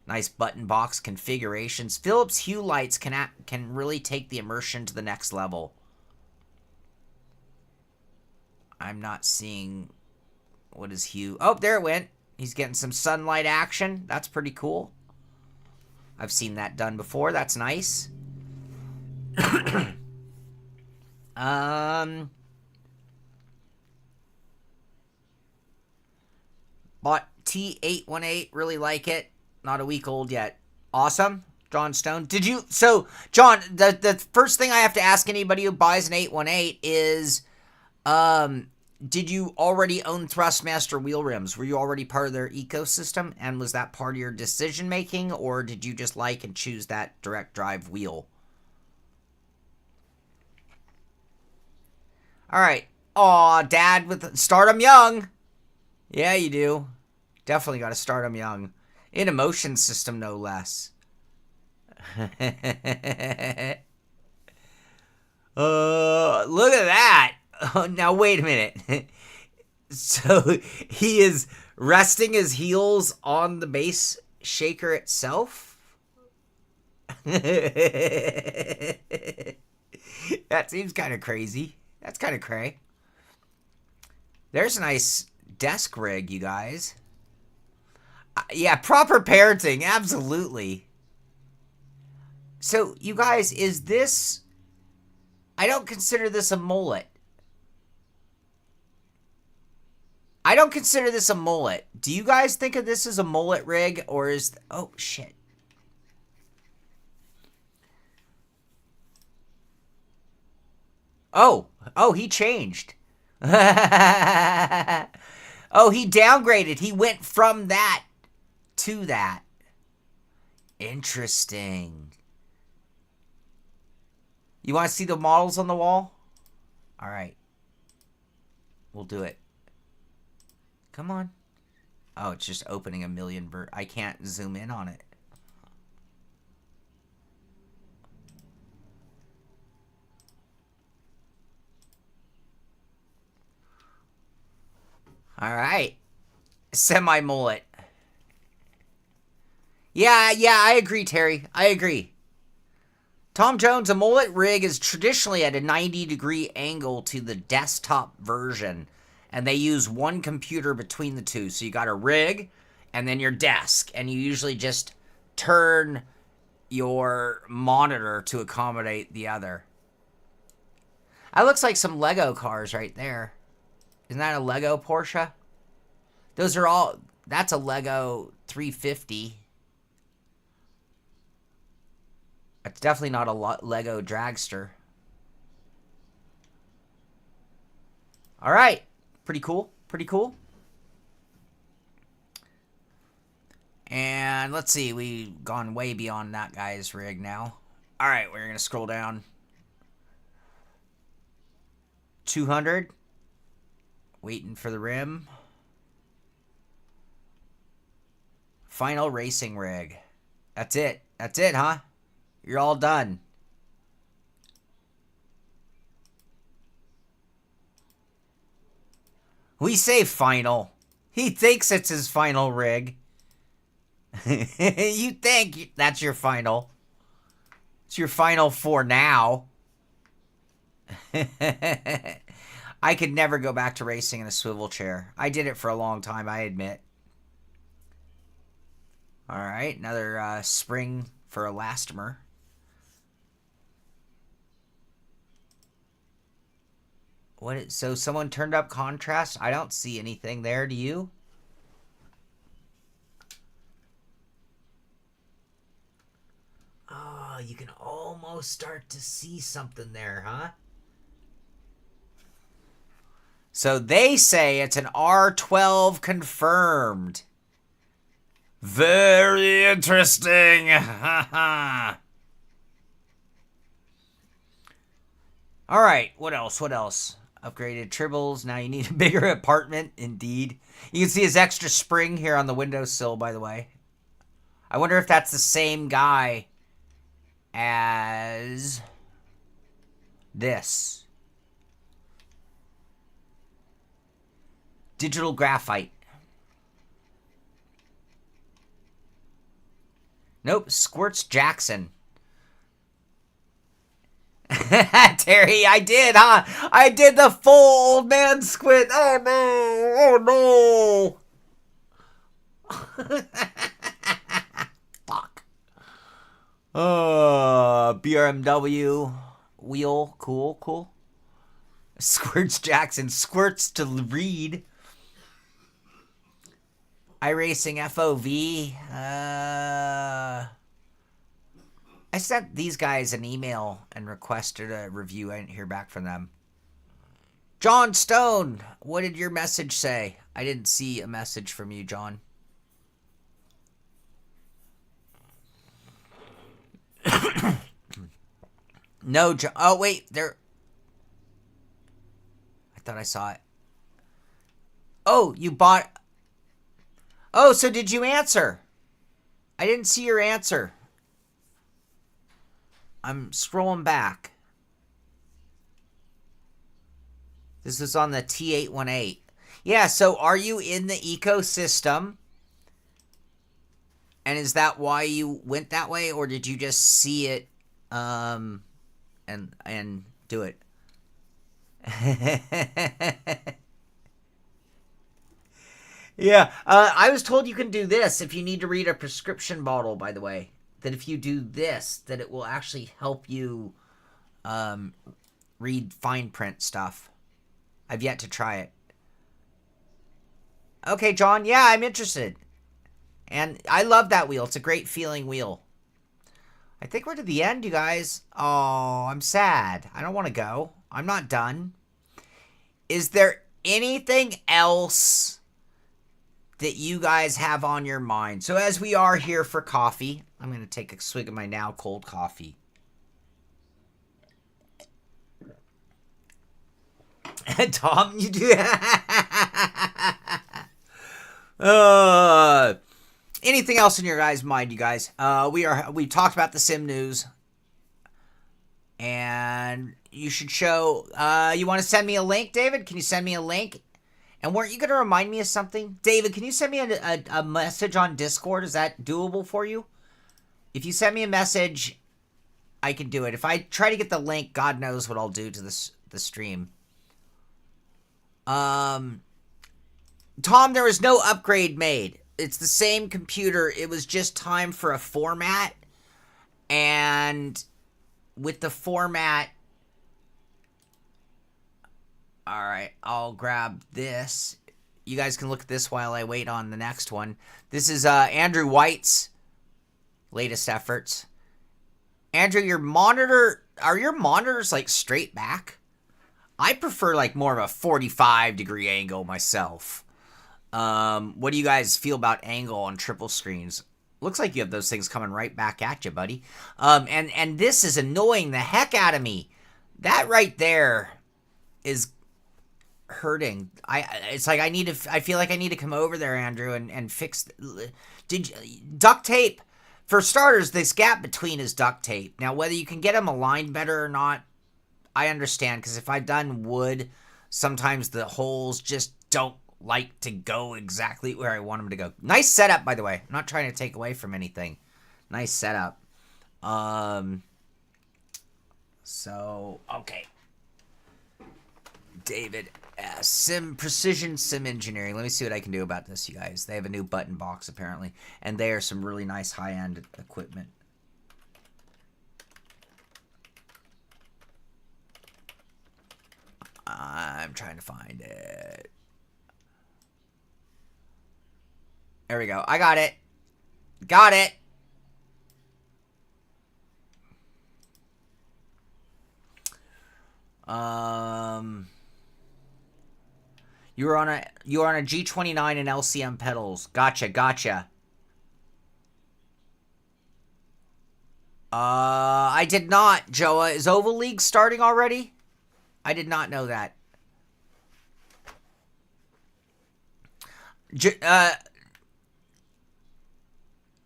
Nice button box configurations. Philips Hue lights can really take the immersion to the next level. I'm not seeing what is Hue. Oh, there it went. He's getting some sunlight action. That's pretty cool. I've seen that done before. That's nice. Bought T818. Really like it. Not a week old yet. Awesome. John Stone. Did you... So, John, the first thing I have to ask anybody who buys an 818 is... did you already own Thrustmaster wheel rims? Were you already part of their ecosystem? And was that part of your decision making? Or did you just like and choose that direct drive wheel? Alright. Aw, Dad, start 'em young. Yeah, you do. Definitely got to start them young. In a motion system, no less. Look at that. Now, wait a minute. So, he is resting his heels on the base shaker itself? That seems kind of crazy. That's kind of cray. There's a nice desk rig, you guys. Yeah, proper parenting, absolutely. So, you guys, is this... I don't consider this a mullet. I don't consider this a mullet. Do you guys think of this as a mullet rig, or is... Oh, shit. Oh, he changed. Oh, he downgraded. He went from that to that. Interesting. You want to see the models on the wall? All right. We'll do it. Come on. Oh, it's just opening a million I can't zoom in on it. All right. Semi-mullet. Yeah, I agree, Terry. I agree. Tom Jones, a mullet rig is traditionally at a 90-degree angle to the desktop version, and they use one computer between the two. So you got a rig and then your desk, and you usually just turn your monitor to accommodate the other. That looks like some Lego cars right there. Isn't that a Lego Porsche? Those are all... That's a Lego 350. It's definitely not a Lego dragster. All right. Pretty cool. Pretty cool. And let's see. We've gone way beyond that guy's rig now. All right. We're going to scroll down. 200. Waiting for the rim. Final racing rig. That's it. That's it, huh? You're all done. We say final. He thinks it's his final rig. You think that's your final. It's your final for now. I could never go back to racing in a swivel chair. I did it for a long time, I admit. All right, another spring for elastomer. So someone turned up contrast? I don't see anything there, do you? Oh, you can almost start to see something there, huh? So they say it's an R12 confirmed. Very interesting. All right, what else? What else? Upgraded tribbles. Now you need a bigger apartment. Indeed. You can see his extra spring here on the windowsill, by the way. I wonder if that's the same guy as this. Digital graphite. Nope, Squirts Jackson. Terry, I did, huh? I did the full old man squint. Oh, no. Oh, no. Fuck. BMW wheel. Cool, cool. Squirts Jackson. Squirts to read. iRacing FOV. I sent these guys an email and requested a review. I didn't hear back from them. John Stone, what did your message say? I didn't see a message from you, John. No, John. Oh, wait. There. I thought I saw it. Oh, you bought... Oh, so did you answer? I didn't see your answer. I'm scrolling back. This is on the T818. Yeah, so are you in the ecosystem? And is that why you went that way, or did you just see it and do it? Yeah, I was told you can do this if you need to read a prescription bottle, by the way. That if you do this, that it will actually help you read fine print stuff. I've yet to try it. Okay, John, yeah, I'm interested. And I love that wheel. It's a great feeling wheel. I think we're to the end, you guys. Oh, I'm sad. I don't want to go. I'm not done. Is there anything else that you guys have on your mind? So as we are here for coffee, I'm going to take a swig of my now cold coffee. Tom, you do anything else in your guys' mind, you guys? We talked about the sim news. And you should show you want to send me a link, David? Can you send me a link? And weren't you going to remind me of something? David, can you send me a message on Discord? Is that doable for you? If you send me a message, I can do it. If I try to get the link, God knows what I'll do to the stream. Tom, there was no upgrade made. It's the same computer. It was just time for a format. And with the format... Alright, I'll grab this. You guys can look at this while I wait on the next one. This is Andrew White's latest efforts. Andrew, your monitor... Are your monitors, like, straight back? I prefer, like, more of a 45-degree angle myself. What do you guys feel about angle on triple screens? Looks like you have those things coming right back at you, buddy. And this is annoying the heck out of me. That right there is hurting. It's like I feel like I need to come over there, Andrew, and fix. Duct tape? For starters, this gap between is duct tape. Now, whether you can get them aligned better or not, I understand, because if I've done wood, sometimes the holes just don't like to go exactly where I want them to go. Nice setup, by the way. I'm not trying to take away from anything. Nice setup. So, okay. David S. Precision Sim Engineering. Let me see what I can do about this, you guys. They have a new button box, apparently. And they are some really nice high-end equipment. I'm trying to find it. There we go. I got it. Got it. You're on a G29 and LCM pedals. Gotcha. I did not, Joa. Is Oval League starting already? I did not know that.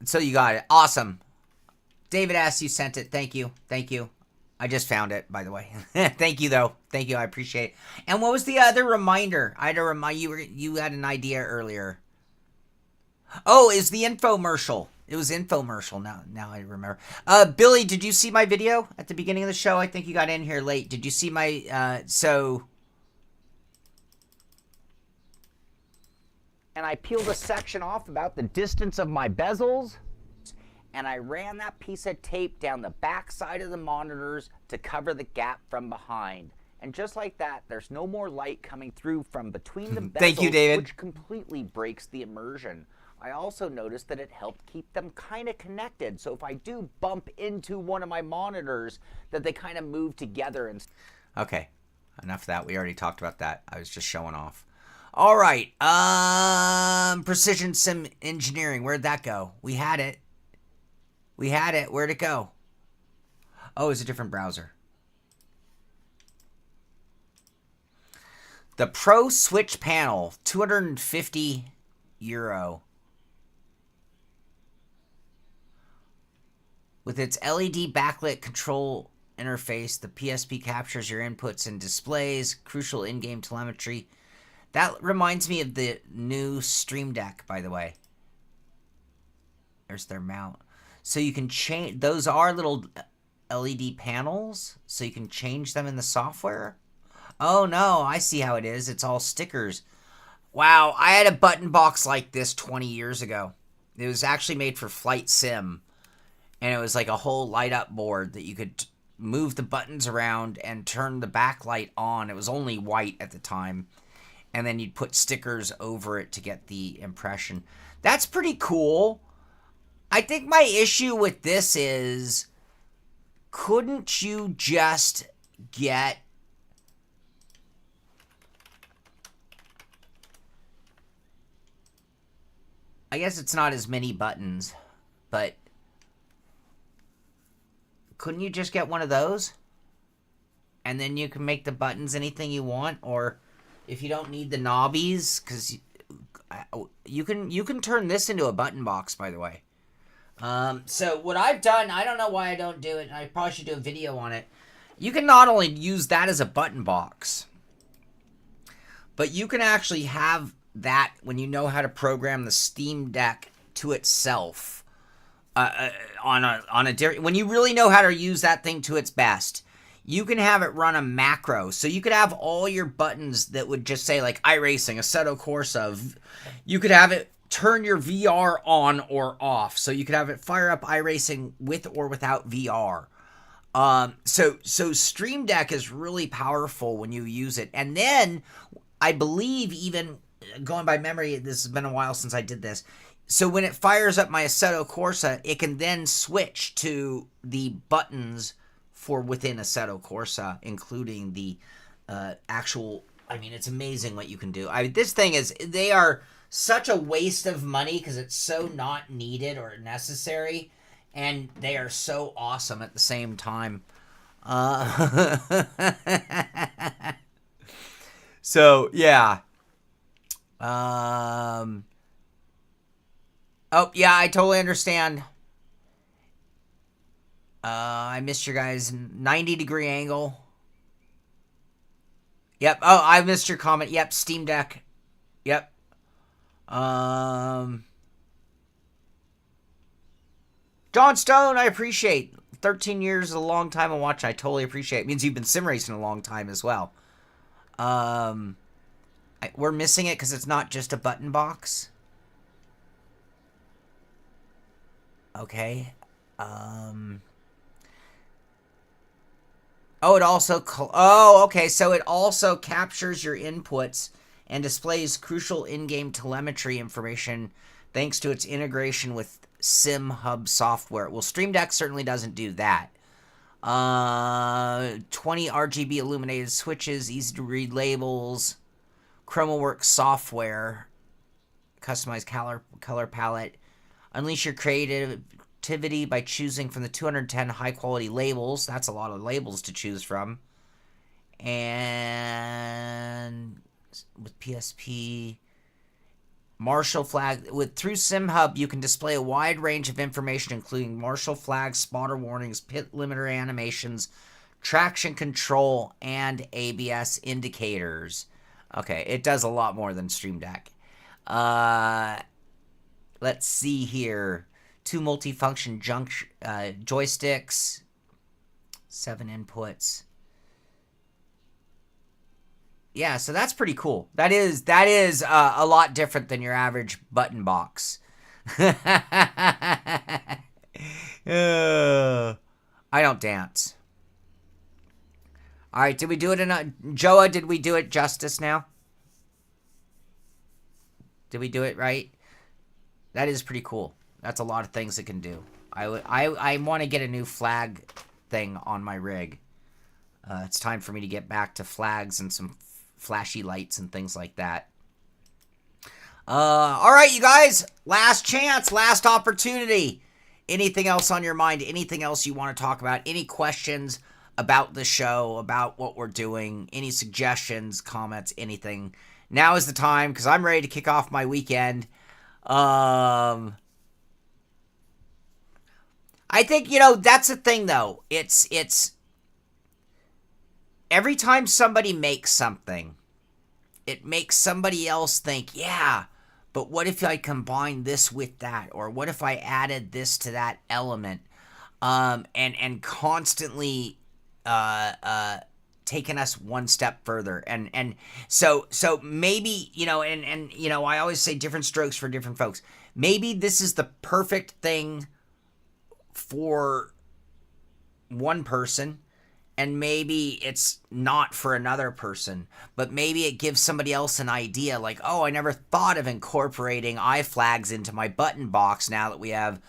So you got it. Awesome. David asked you sent it. Thank you. I just found it, by the way. Thank you, though. Thank you. I appreciate it. And what was the other reminder? I had to remind you. You had an idea earlier. Oh, it's the infomercial. It was infomercial. Now I remember. Billy, did you see my video at the beginning of the show? I think you got in here late. Did you see my, And I peeled a section off about the distance of my bezels, and I ran that piece of tape down the back side of the monitors to cover the gap from behind. And just like that, there's no more light coming through from between the bezels, Thank you, David. which completely breaks the immersion. I also noticed that it helped keep them kind of connected. So if I do bump into one of my monitors, that they kind of move together. And okay, enough of that. We already talked about that. I was just showing off. All right. Precision Sim Engineering. Where'd that go? We had it. Where'd it go? Oh, it's a different browser. The Pro Switch panel, €250. With its LED backlit control interface, the PSP captures your inputs and displays crucial in-game telemetry. That reminds me of the new Stream Deck, by the way. There's their mount. So you can change, those are little LED panels, so you can change them in the software. Oh no, I see how it is. It's all stickers. Wow, I had a button box like this 20 years ago. It was actually made for Flight Sim. And it was like a whole light up board that you could move the buttons around and turn the backlight on. It was only white at the time. And then you'd put stickers over it to get the impression. That's pretty cool. I think my issue with this is, couldn't you just get... I guess it's not as many buttons, but couldn't you just get one of those? And then you can make the buttons anything you want, or if you don't need the knobbies, because you can turn this into a button box, by the way. So what I've done, I don't know why I don't do it, and I probably should do a video on it. You can not only use that as a button box, but you can actually have that when you know how to program the Steam Deck to itself. When you really know how to use that thing to its best, you can have it run a macro. So you could have all your buttons that would just say like iRacing, Assetto Corsa. You could have it turn your VR on or off. So you could have it fire up iRacing with or without VR. So Stream Deck is really powerful when you use it. And then I believe, even going by memory, this has been a while since I did this. So when it fires up my Assetto Corsa, it can then switch to the buttons for within Assetto Corsa, including the actual... I mean, it's amazing what you can do. This thing is... They are such a waste of money because it's so not needed or necessary, and they are so awesome at the same time. So, yeah. Oh, yeah, I totally understand. I missed your guys' 90-degree angle. Yep. Oh, I missed your comment. Yep, Steam Deck. Yep. John Stone, I appreciate. 13 years is a long time of watching. I totally appreciate it. It means you've been sim racing a long time as well. We're missing it because it's not just a button box. Okay. Oh, it also... okay. So it also captures your inputs and displays crucial in-game telemetry information thanks to its integration with Sim Hub software. Well, Stream Deck certainly doesn't do that. 20 RGB illuminated switches, easy to read labels, ChromaWorks software, customized color palette. Unleash your creativity by choosing from the 210 high-quality labels. That's a lot of labels to choose from. And with PSP, Marshall flag. Through SimHub, you can display a wide range of information, including Marshall flags, spotter warnings, pit limiter animations, traction control, and ABS indicators. Okay, it does a lot more than Stream Deck. Let's see here. 2 multifunction joysticks, 7 inputs. Yeah, so that's pretty cool. That is a lot different than your average button box. I don't dance. All right, did we do it Joa, did we do it justice now? Did we do it right? That is pretty cool. That's a lot of things it can do. I want to get a new flag thing on my rig. It's time for me to get back to flags and some flashy lights and things like that. All right, you guys. Last chance, last opportunity. Anything else on your mind? Anything else you want to talk about? Any questions about the show, about what we're doing? Any suggestions, comments, anything? Now is the time, because I'm ready to kick off my weekend. I think, that's the thing, though. It's every time somebody makes something, it makes somebody else think, yeah, but what if I combine this with that? Or what if I added this to that element? And constantly taking us one step further. And so maybe, I always say different strokes for different folks. Maybe this is the perfect thing for one person, and maybe it's not for another person, but maybe it gives somebody else an idea like, oh, I never thought of incorporating iFlags into my button box now that we have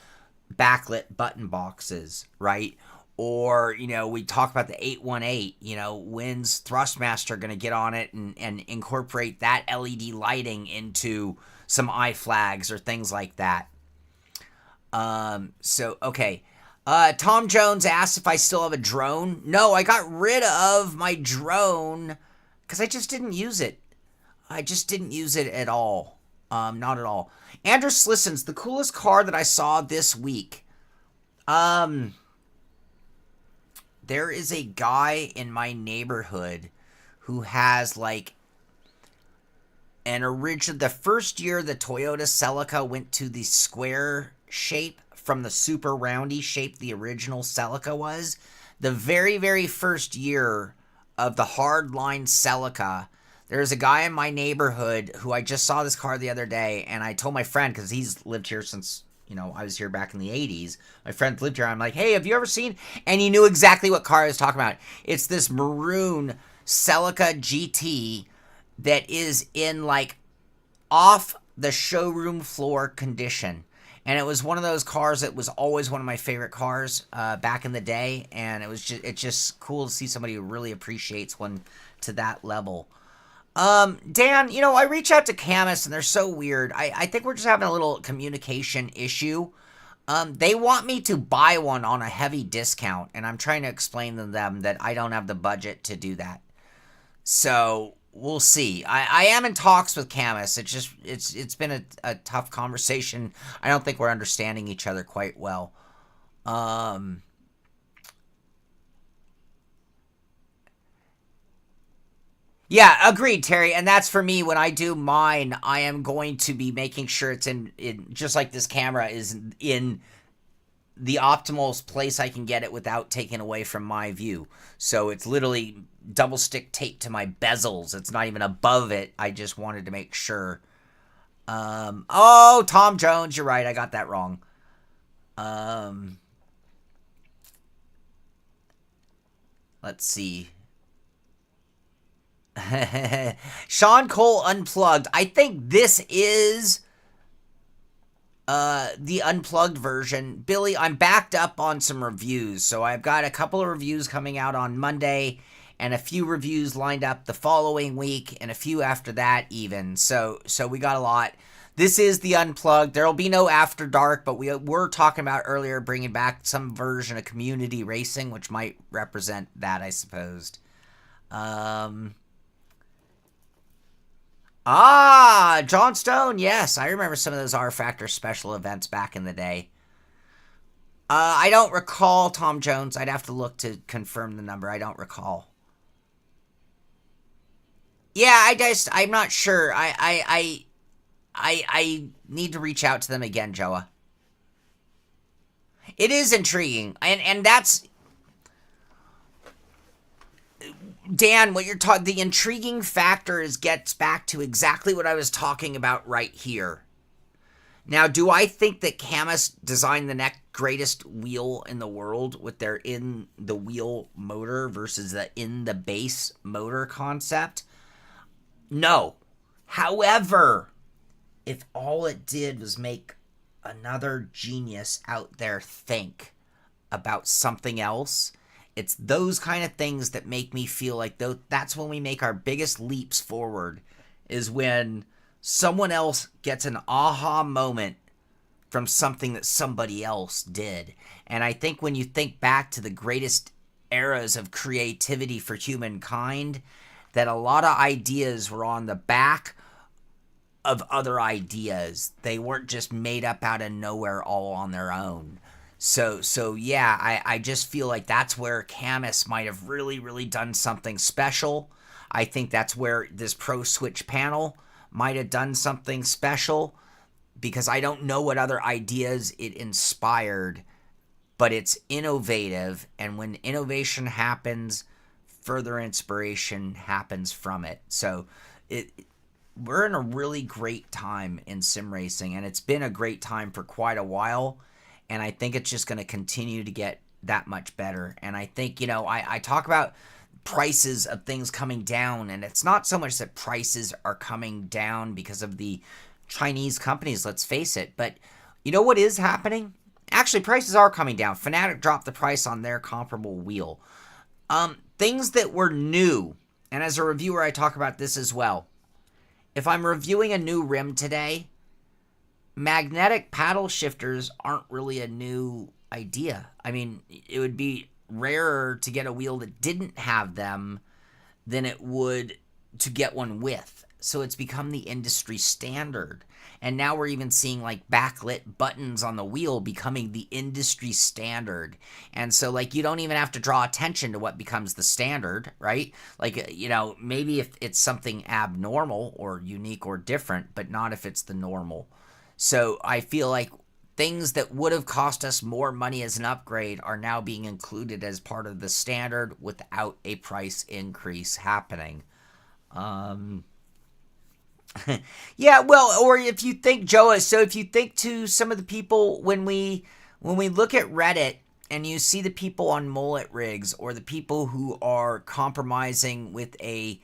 backlit button boxes, right? Or, we talk about the 818, when's Thrustmaster going to get on it and incorporate that LED lighting into some iFlags or things like that. Okay. Tom Jones asked if I still have a drone. No, I got rid of my drone because I just didn't use it. I just didn't use it at all. Not at all. Andrew Slisson's the coolest car that I saw this week. There is a guy in my neighborhood who has like an original. The first year the Toyota Celica went to the square shape from the super roundy shape the original Celica was. The very, very first year of the hardline Celica, there's a guy in my neighborhood who I just saw this car the other day, and I told my friend, because he's lived here since, I was here back in the 80s. My friend lived here. I'm like, hey, have you ever seen? And he knew exactly what car I was talking about. It's this maroon Celica GT that is in like off the showroom floor condition. And it was one of those cars that was always one of my favorite cars back in the day. And it's just cool to see somebody who really appreciates one to that level. Dan, I reach out to Camus and they're so weird. I think we're just having a little communication issue. They want me to buy one on a heavy discount, and I'm trying to explain to them that I don't have the budget to do that. So we'll see. I am in talks with Camus. It's been a tough conversation. I don't think we're understanding each other quite well. Yeah, agreed, Terry. And that's for me. When I do mine, I am going to be making sure it's in just like this camera is in the optimal place I can get it without taking away from my view. So it's literally double stick tape to my bezels. It's not even above it. I just wanted to make sure. Oh, Tom Jones, you're right. I got that wrong. Let's see. Sean Cole Unplugged. I think this is the unplugged version. Billy, I'm backed up on some reviews. So I've got a couple of reviews coming out on Monday and a few reviews lined up the following week and a few after that even. So we got a lot. This is the unplugged. There'll be no After Dark, but we were talking about earlier bringing back some version of community racing, which might represent that, I supposed. John Stone, yes. I remember some of those R-Factor special events back in the day. I don't recall, Tom Jones. I'd have to look to confirm the number. I don't recall. Yeah, I'm not sure. I need to reach out to them again, Joa. It is intriguing. And that's... Dan, what you're talking, the intriguing factor gets back to exactly what I was talking about right here. Now, do I think that Camus designed the next greatest wheel in the world with their in the wheel motor versus the in the base motor concept? No. However, if all it did was make another genius out there think about something else, it's those kind of things that make me feel like that's when we make our biggest leaps forward, is when someone else gets an aha moment from something that somebody else did. And I think when you think back to the greatest eras of creativity for humankind, that a lot of ideas were on the back of other ideas. They weren't just made up out of nowhere all on their own. So yeah, I just feel like that's where Camus might have really done something special. I think that's where this Pro Switch panel might have done something special, because I don't know what other ideas it inspired, but it's innovative, and when innovation happens, further inspiration happens from it. So we're in a really great time in sim racing, and it's been a great time for quite a while, and I think it's just going to continue to get that much better. And I think, I talk about prices of things coming down, and it's not so much that prices are coming down because of the Chinese companies, let's face it, but you know what is happening? Actually, prices are coming down. Fanatec dropped the price on their comparable wheel. Things that were new, and as a reviewer, I talk about this as well. If I'm reviewing a new rim today, magnetic paddle shifters aren't really a new idea. I mean, it would be rarer to get a wheel that didn't have them than it would to get one with. So it's become the industry standard. And now we're even seeing like backlit buttons on the wheel becoming the industry standard. And so like you don't even have to draw attention to what becomes the standard, right? Like, maybe if it's something abnormal or unique or different, but not if it's the normal. So I feel like things that would have cost us more money as an upgrade are now being included as part of the standard without a price increase happening. Yeah, well, or if you think, Joa, so if you think to some of the people, when we look at Reddit and you see the people on mullet rigs, or the people who are compromising with a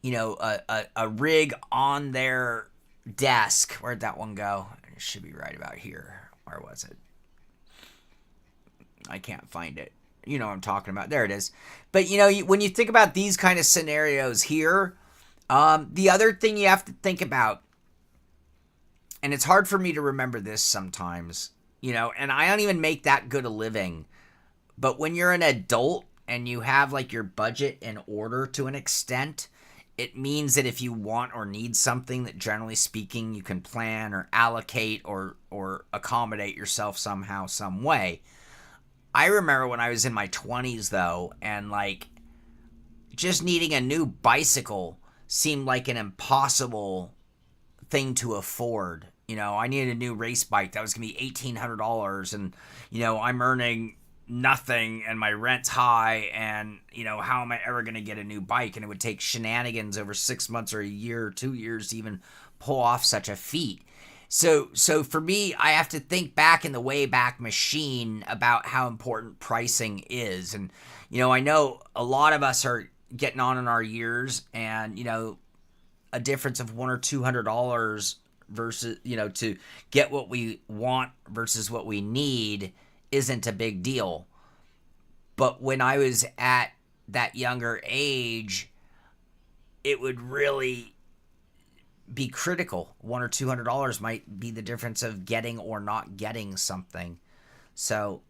rig on their desk, where'd that one go? It should be right about here. Where was it? I can't find it. You know what I'm talking about. There it is. But, when you think about these kind of scenarios here, the other thing you have to think about, and it's hard for me to remember this sometimes, and I don't even make that good a living, but when you're an adult and you have like your budget in order to an extent, it means that if you want or need something that generally speaking you can plan or allocate or accommodate yourself somehow, some way. I remember when I was in my 20s though, and like just needing a new bicycle seemed like an impossible thing to afford. I needed a new race bike that was going to be $1,800, and, I'm earning nothing and my rent's high, and, how am I ever going to get a new bike? And it would take shenanigans over 6 months or a year or 2 years to even pull off such a feat. So for me, I have to think back in the Wayback Machine about how important pricing is. And, I know a lot of us are getting on in our years, and a difference of $100 or $200 versus to get what we want versus what we need isn't a big deal. But when I was at that younger age, it would really be critical. $100 or $200 might be the difference of getting or not getting something. So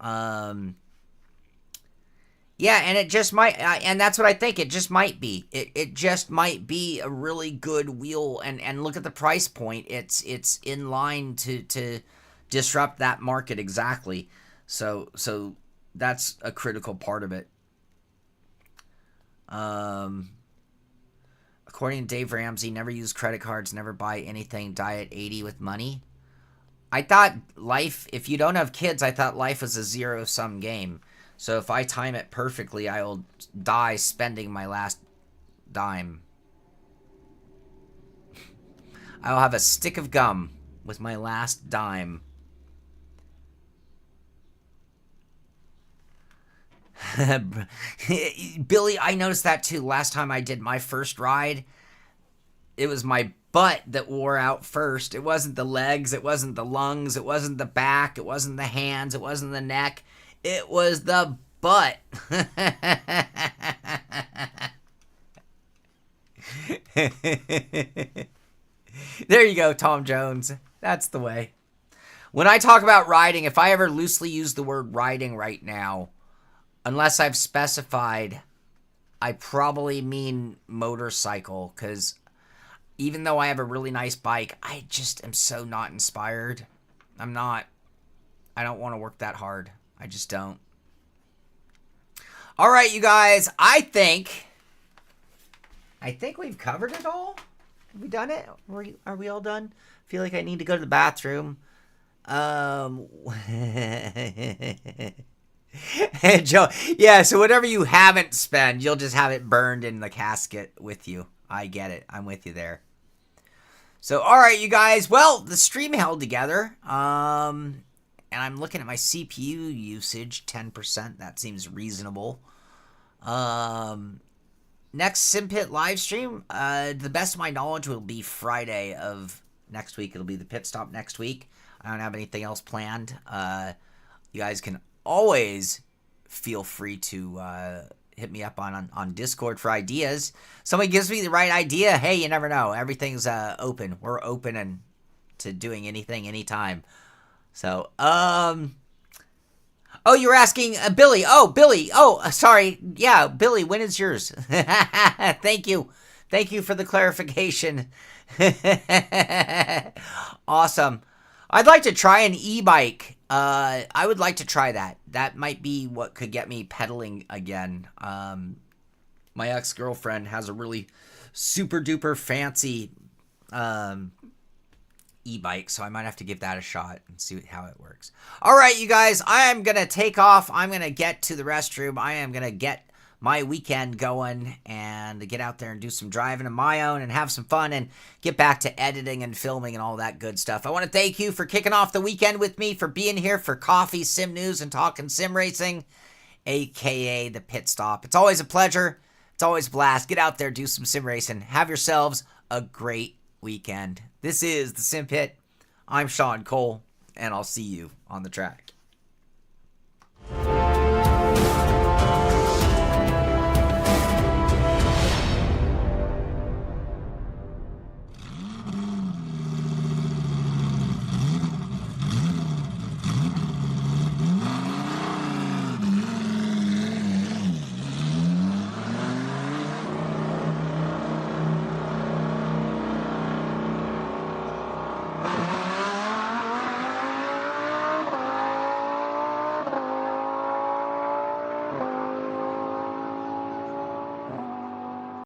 yeah, and it just might, and that's what I think. It just might be. It just might be a really good wheel, and look at the price point. It's in line to disrupt that market exactly. So that's a critical part of it. According to Dave Ramsey, never use credit cards, never buy anything, die at 80 with money. I thought life, if you don't have kids, I thought life was a zero-sum game. So if I time it perfectly, I will die spending my last dime. I'll have a stick of gum with my last dime. Billy, I noticed that too. Last time I did my first ride, it was my butt that wore out first. It wasn't the legs, it wasn't the lungs, it wasn't the back, it wasn't the hands, it wasn't the neck. It was the butt. There you go, Tom Jones. That's the way. When I talk about riding, if I ever loosely use the word riding right now, unless I've specified, I probably mean motorcycle, because even though I have a really nice bike, I just am so not inspired. I don't want to work that hard. I just don't. All right, you guys. I think we've covered it all. Have we done it? Are we all done? I feel like I need to go to the bathroom. Joe, yeah, so whatever you haven't spent, you'll just have it burned in the casket with you. I get it. I'm with you there. So, all right, you guys. Well, the stream held together. And I'm looking at my CPU usage, 10%. That seems reasonable. Next SimPit live stream, to the best of my knowledge, will be Friday of next week. It'll be the pit stop next week. I don't have anything else planned. You guys can always feel free to hit me up on Discord for ideas. Somebody gives me the right idea. Hey, you never know. Everything's open. We're open and to doing anything, anytime. So, oh, you were asking Billy. Oh, Billy. Oh, sorry. Yeah, Billy, when is yours? Thank you. Thank you for the clarification. Awesome. I'd like to try an e-bike. I would like to try that. That might be what could get me pedaling again. My ex-girlfriend has a really super duper fancy e-bike, so I might have to give that a shot and see how it works. All right, you guys, I am going to take off. I'm going to get to the restroom. I am going to get my weekend going and get out there and do some driving of my own and have some fun and get back to editing and filming and all that good stuff. I want to thank you for kicking off the weekend with me, for being here for coffee, sim news, and talking sim racing, aka the pit stop. It's always a pleasure. It's always a blast. Get out there, do some sim racing. Have yourselves a great weekend. This is the Sim Pit. I'm Sean Cole, and I'll see you on the track.